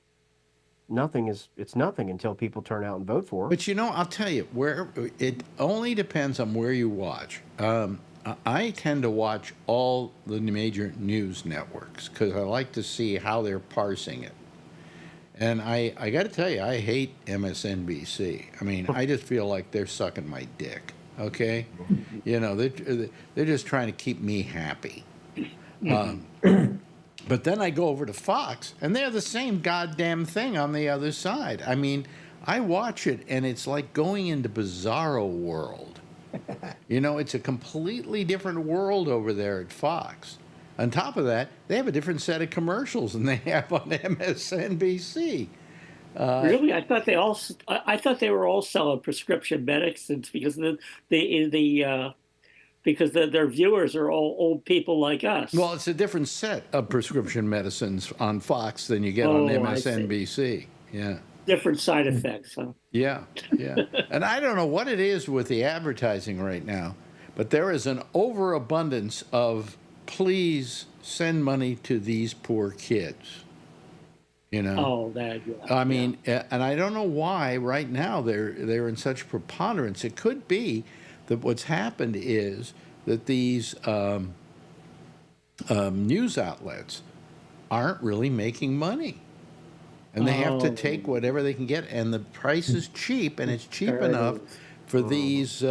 nothing until people turn out and vote for it. But you know, I'll tell you, where it only depends on where you watch. I tend to watch all the major news networks because I like to see how they're parsing it. And I got to tell you, I hate MSNBC. I mean, I just feel like they're sucking my dick. Okay, you know, they're just trying to keep me happy. But then I go over to Fox, and they're the same goddamn thing on the other side. I mean, I watch it, and it's like going into Bizarro World. You know, it's a completely different world over there at Fox. On top of that, they have a different set of commercials than they have on MSNBC. Really, I thought they were all selling prescription medicines because their viewers are all old people like us. Well, it's a different set of prescription medicines on Fox than you get on MSNBC. Yeah. Different side effects, huh? Yeah. And I don't know what it is with the advertising right now, but there is an overabundance of please send money to these poor kids. You know? Oh, that. Yeah, I mean, and I don't know why right now they're in such preponderance. It could be that what's happened is that these news outlets aren't really making money. And they have to take whatever they can get, and the price is cheap, and it's cheap enough for these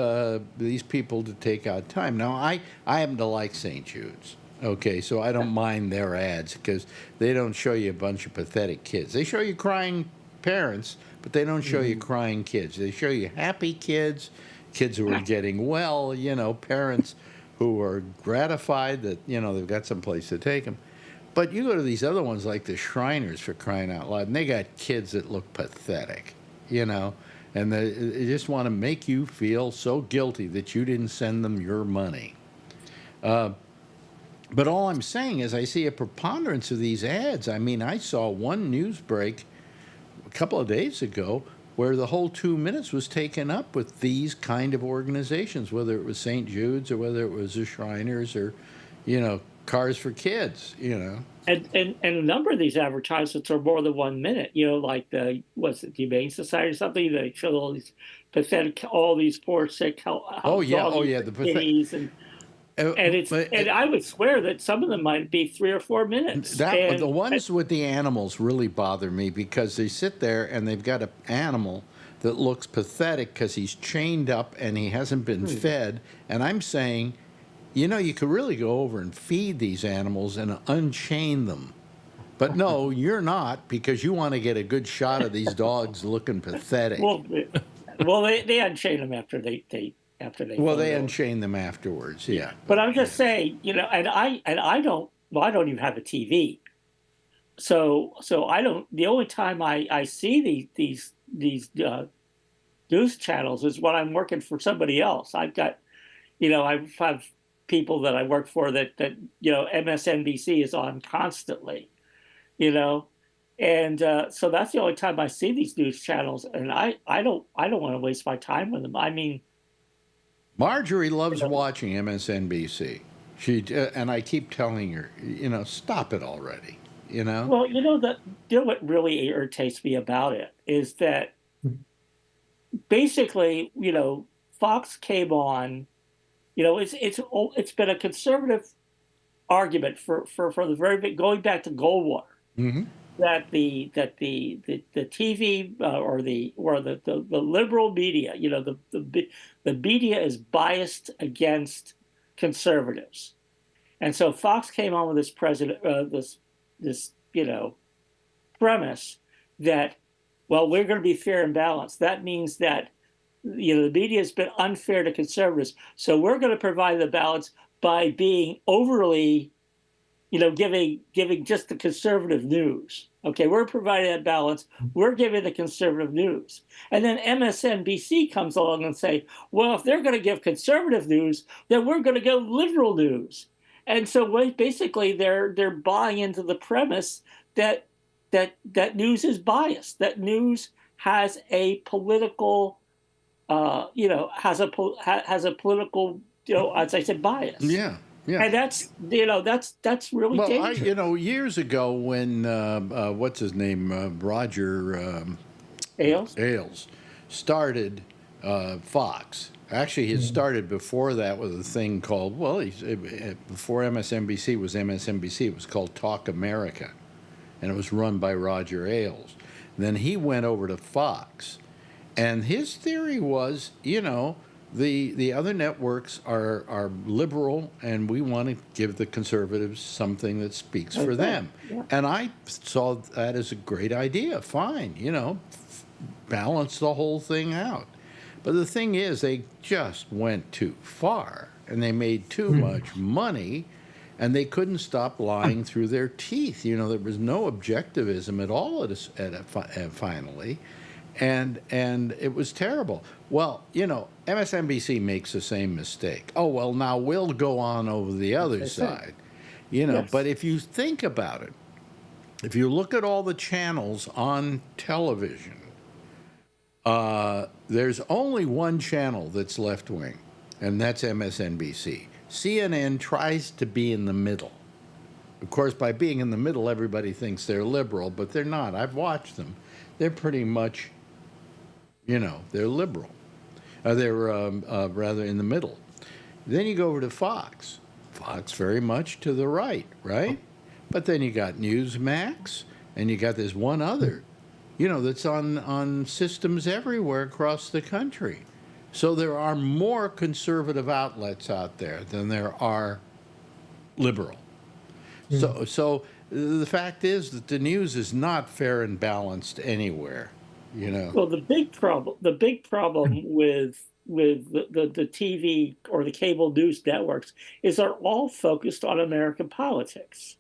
people to take out time. Now, I happen to like St. Jude's. Okay, so I don't mind their ads because they don't show you a bunch of pathetic kids. They show you crying parents, but they don't show you crying kids. They show you happy kids, kids who are getting well, parents who are gratified that, they've got some place to take them. But you go to these other ones like the Shriners, for crying out loud, and they got kids that look pathetic, and they just want to make you feel so guilty that you didn't send them your money. But all I'm saying is I see a preponderance of these ads. I mean, I saw one news break a couple of days ago where the whole 2 minutes was taken up with these kind of organizations, whether it was St. Jude's or whether it was the Shriners or, Cars for Kids, And a number of these advertisements are more than 1 minute, like the Humane Society or something. They show all these pathetic, all these poor sick the pathetic. And I would swear that some of them might be 3 or 4 minutes. The ones with the animals really bother me because they sit there and they've got an animal that looks pathetic because he's chained up and he hasn't been fed. And I'm saying, you could really go over and feed these animals and unchain them. But no, you're not, because you want to get a good shot of these dogs looking pathetic. Well, they unchain them after they unchain them afterwards, yeah. But I'm just saying, and I don't even have a TV, so I don't. The only time I see these news channels is when I'm working for somebody else. I've got, I have people that I work for that MSNBC is on constantly, and so that's the only time I see these news channels, and I don't want to waste my time with them. I mean, Marjorie loves watching MSNBC. And I keep telling her, stop it already. Well, what really irritates me about it is that basically, Fox came on. It's been a conservative argument for the very big, going back to Goldwater. Mm-hmm. That the TV or the liberal media, the media is biased against conservatives, and so Fox came on with this premise that, well, we're going to be fair and balanced. That means that the media has been unfair to conservatives, so we're going to provide the balance by being overly giving just the conservative news. Okay, we're providing that balance. We're giving the conservative news. And then MSNBC comes along and say, well, if they're going to give conservative news, then we're going to give liberal news. And so basically they're buying into the premise that news is biased, that news has a political, has a political, as I said, bias. Yeah. Yeah. And that's really dangerous. Years ago when what's his name, Roger Ailes started Fox. Actually, he had started before that with a thing called before MSNBC was MSNBC, it was called Talk America, and it was run by Roger Ailes. Then he went over to Fox, and his theory was, the other networks are liberal, and we want to give the conservatives something that speaks for them. Yeah. And I saw that as a great idea. Fine, balance the whole thing out. But the thing is, they just went too far, and they made too much money, and they couldn't stop lying through their teeth. There was no objectivism at all finally. And it was terrible. Well, MSNBC makes the same mistake. Oh, well, now we'll go on over the other side. Yes. But if you think about it, if you look at all the channels on television, there's only one channel that's left-wing, and that's MSNBC. CNN tries to be in the middle. Of course, by being in the middle, everybody thinks they're liberal, but they're not. I've watched them. They're pretty much... they're liberal. They're rather in the middle. Then you go over to Fox. Fox very much to the right? But then you got Newsmax, and you got this one other, that's on systems everywhere across the country. So there are more conservative outlets out there than there are liberal. So the fact is that the news is not fair and balanced anywhere, you know. Well, the big problem with the TV or the cable news networks is they're all focused on American politics.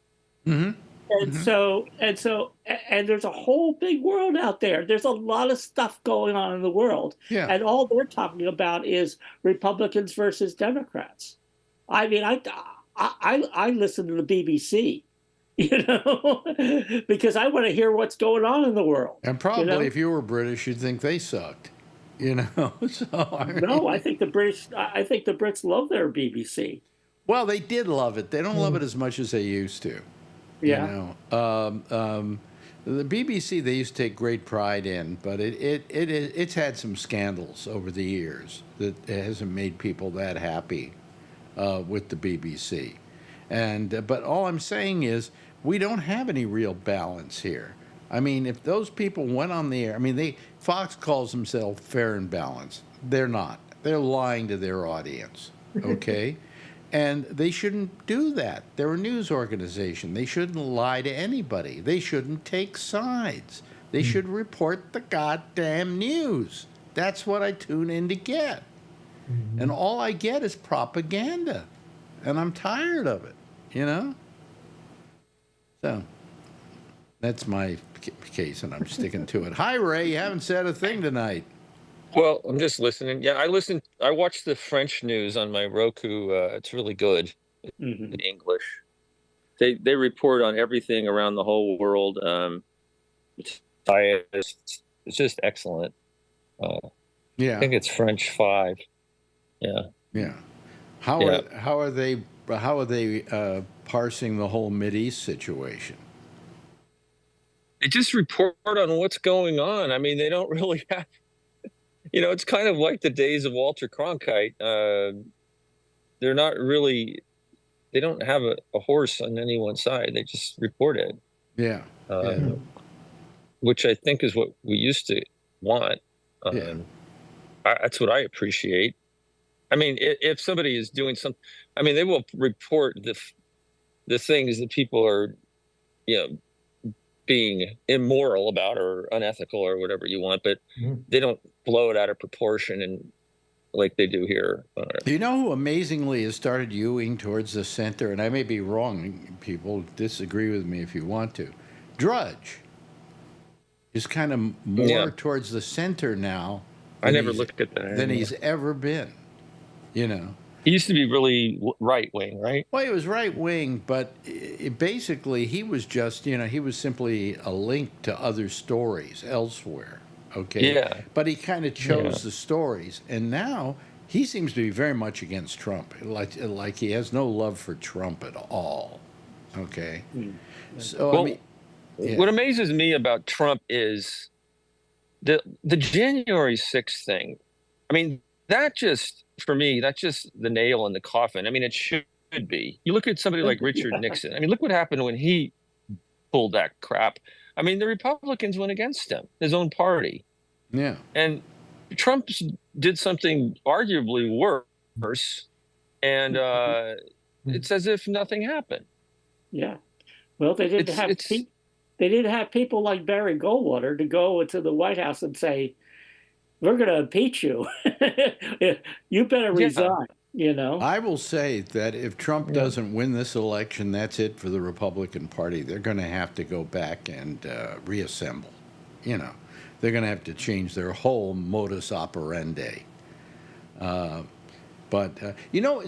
Mm-hmm. And there's a whole big world out there. There's a lot of stuff going on in the world. Yeah. And all they're talking about is Republicans versus Democrats. I mean, I listen to the BBC, because I want to hear what's going on in the world. And probably if you were British, you'd think they sucked, So No, I think the Brits love their BBC. Well, they did love it. They don't love it as much as they used to. Yeah. The BBC they used to take great pride in, but it's had some scandals over the years that it hasn't made people that happy with the BBC. But all I'm saying is we don't have any real balance here. I mean, if those people went on the air, I mean, Fox calls themselves fair and balanced. They're not. They're lying to their audience. Okay. And they shouldn't do that. They're a news organization. They shouldn't lie to anybody. They shouldn't take sides. They should report the goddamn news. That's what I tune in to get. And all I get is propaganda. And I'm tired of it, So that's my case, and I'm sticking to it. Hi, Ray. You haven't said a thing tonight. Well, I'm just listening. Yeah, I watch the French news on my Roku. It's really good in English. They report on everything around the whole world. It's just excellent. Yeah. I think it's French 5. Yeah. Yeah. How are they parsing the whole Mideast situation? They just report on what's going on. I mean, they don't really have. It's kind of like the days of Walter Cronkite. They're not really. They don't have a horse on anyone's side. They just report it. Yeah. Which I think is what we used to want. That's what I appreciate. I mean, if somebody is doing something, I mean, they will report the things that people are, being immoral about or unethical or whatever you want, but they don't blow it out of proportion and like they do here. You know who amazingly has started hewing towards the center, and I may be wrong, people disagree with me if you want to. Drudge is kind of more towards the center now. I never looked at that. Than he's ever been, He used to be really right-wing, right? Well, he was right-wing, but basically he was just, he was simply a link to other stories elsewhere, okay? Yeah. But he kind of chose the stories, and now he seems to be very much against Trump, like he has no love for Trump at all, okay? So, well, what amazes me about Trump is the January 6th thing. I mean, for me, that's just the nail in the coffin. I mean, it should be. You look at somebody like Richard Nixon. I mean, look what happened when he pulled that crap. I mean, the Republicans went against him, his own party. Yeah. And Trump did something arguably worse, and it's as if nothing happened. Yeah. Well, they didn't have people like Barry Goldwater to go into the White House and say, we're going to impeach you. You better resign, I will say that if Trump doesn't win this election, that's it for the Republican Party. They're going to have to go back and reassemble. They're going to have to change their whole modus operandi. But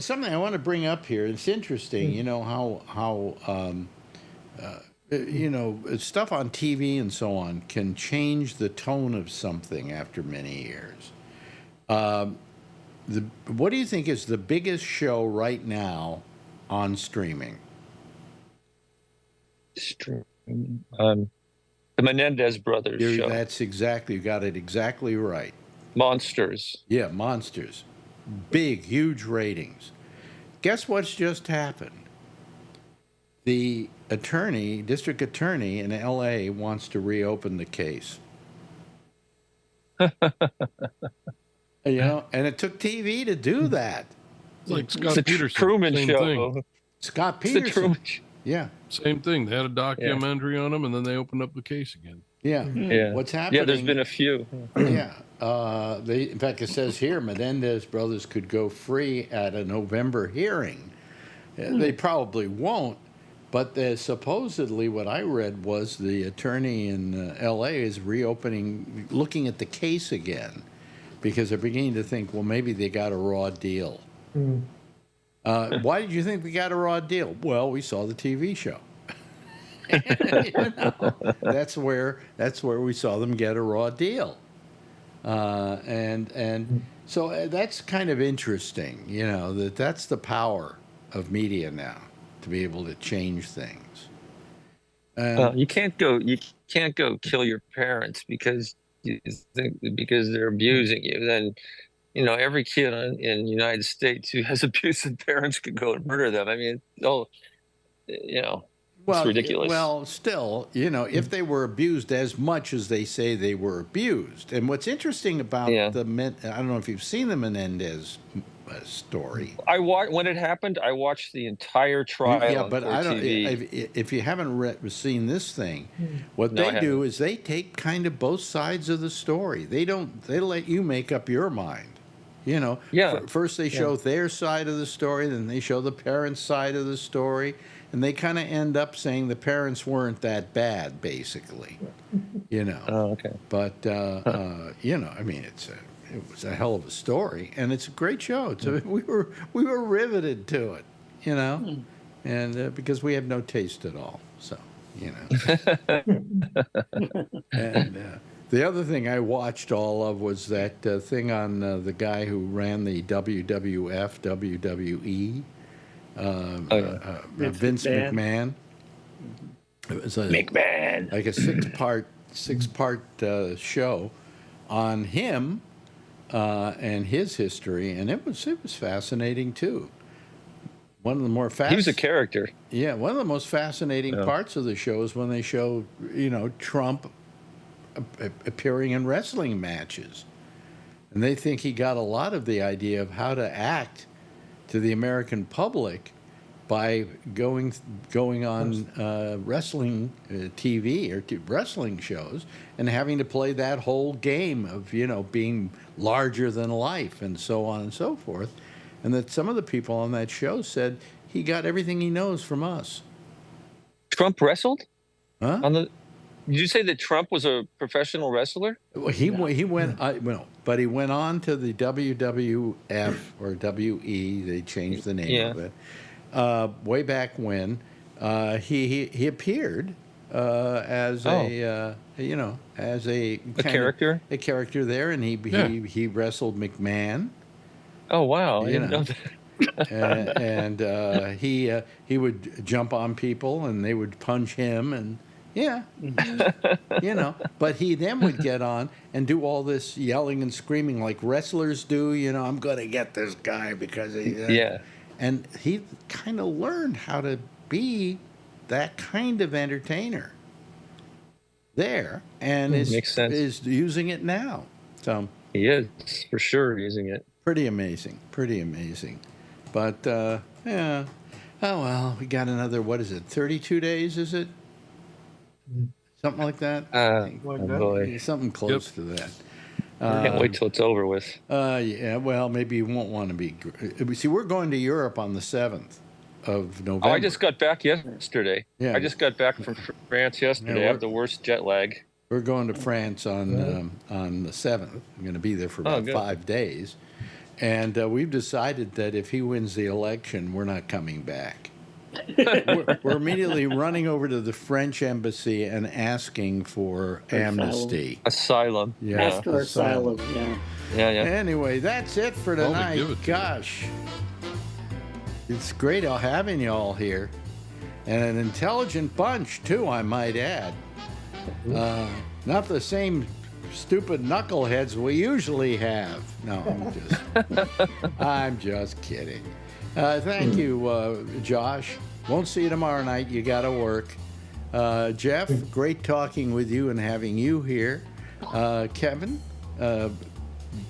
something I want to bring up here. It's interesting, how stuff on TV and so on can change the tone of something after many years. What do you think is the biggest show right now on streaming? The Menendez brothers show. That's exactly, you got it exactly right. Monsters. Yeah, Monsters. Big, huge ratings. Guess what's just happened? The district attorney in L.A. wants to reopen the case. You know, and it took TV to do that. It's like It's Scott the Peterson. Truman same Show. thing. Scott It's the Peterson. Truman Show. Yeah, Same thing. They had a documentary on him, and then they opened up the case again. yeah. Yeah. What's happening? Yeah, there's been a few. Yeah. In fact, it says here Menendez brothers could go free at a November hearing. They probably won't, but supposedly what I read was the attorney in L.A. is reopening, looking at the case again, because they're beginning to think, well, maybe they got a raw deal. Why did you think we got a raw deal? Well, we saw the TV show. You know, that's where we saw them get a raw deal. And so that's kind of interesting, you know, that's the power of media now, to be able to change things. You can't go kill your parents because they're abusing you. Then, you know, every kid in the United States who has abusive parents could go and murder them. I mean, you know. It's ridiculous. Well, still, you know, if they were abused as much as they say they were abused. And what's interesting about I don't know if you've seen the Menendez story. When it happened, I watched the entire trial. Yeah, but I don't. TV. If you haven't seen this thing, what they do is they take kind of both sides of the story. They let you make up your mind. You know, first they show their side of the story, then they show the parents' side of the story. And they kind of end up saying the parents weren't that bad, basically, you know. Oh, okay. But you know, I mean, it was a hell of a story, and it's a great show. We were riveted to it, you know, and because we have no taste at all, so you know. And the other thing I watched all of was that thing on the guy who ran the WWF, WWE. Vince McMahon. It was McMahon. like a six-part show on him and his history, and it was fascinating too. One of the more he was a character. Yeah, one of the most fascinating parts of the show is when they show, you know, Trump appearing in wrestling matches, and they think he got a lot of the idea of how to act to the American public by going on wrestling TV or wrestling shows and having to play that whole game of, you know, being larger than life and so on and so forth. And that some of the people on that show said he got everything he knows from us. Trump wrestled? Huh? Did you say that Trump was a professional wrestler? Well, he went, but he went on to the WWF or WE. They changed the name of it. Way back when he appeared as a character, a character there, and he wrestled McMahon. Oh wow! I didn't know that. and he would jump on people, and they would punch him, and. Yeah, you know, but he then would get on and do all this yelling and screaming like wrestlers do. You know, I'm going to get this guy because he. And he kind of learned how to be that kind of entertainer there, and is using it now. So he is for sure using it. Pretty amazing. But yeah, oh well, we got another. What is it? 32 days? Is it? Something like that. Boy. Something close to that. Can't wait till it's over with. Yeah, well, maybe you won't want to be. See, we're going to Europe on the 7th of November. Oh, I just got back yesterday. Yeah. I just got back from France yesterday. I have the worst jet lag. We're going to France on the 7th. I'm going to be there for about 5 days. And we've decided that if he wins the election, we're not coming back. We're immediately running over to the French embassy and asking for amnesty. Asylum. Yeah. Ask for asylum. Yeah. Anyway, that's it for tonight. Gosh. It's great having you all here. And an intelligent bunch, too, I might add. Not the same stupid knuckleheads we usually have. No, I'm just kidding. Thank you, Josh. Won't see you tomorrow night. You got to work. Jeff, great talking with you and having you here. Kevin,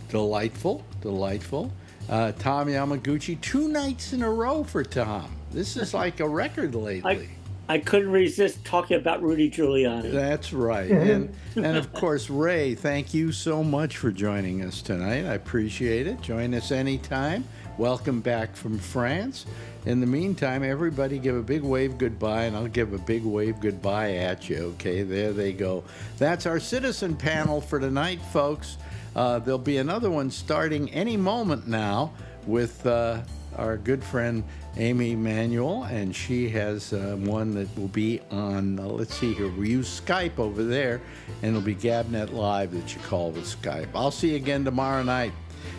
Delightful. Tom Yamaguchi, 2 nights in a row for Tom. This is like a record lately. I couldn't resist talking about Rudy Giuliani. That's right. And of course, Ray, thank you so much for joining us tonight. I appreciate it. Join us anytime. Welcome back from France. In the meantime, everybody give a big wave goodbye, and I'll give a big wave goodbye at you. Okay, there they go. That's our citizen panel for tonight, folks. There'll be another one starting any moment now with our good friend Amy Manuel, and she has one that will be on, let's see here, we use Skype over there, and it'll be Gabnet Live that you call with Skype. I'll see you again tomorrow night.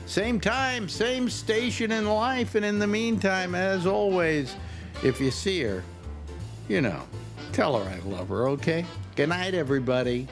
Same time, same station in life, and in the meantime, as always, if you see her, tell her I love her, okay? Good night, everybody.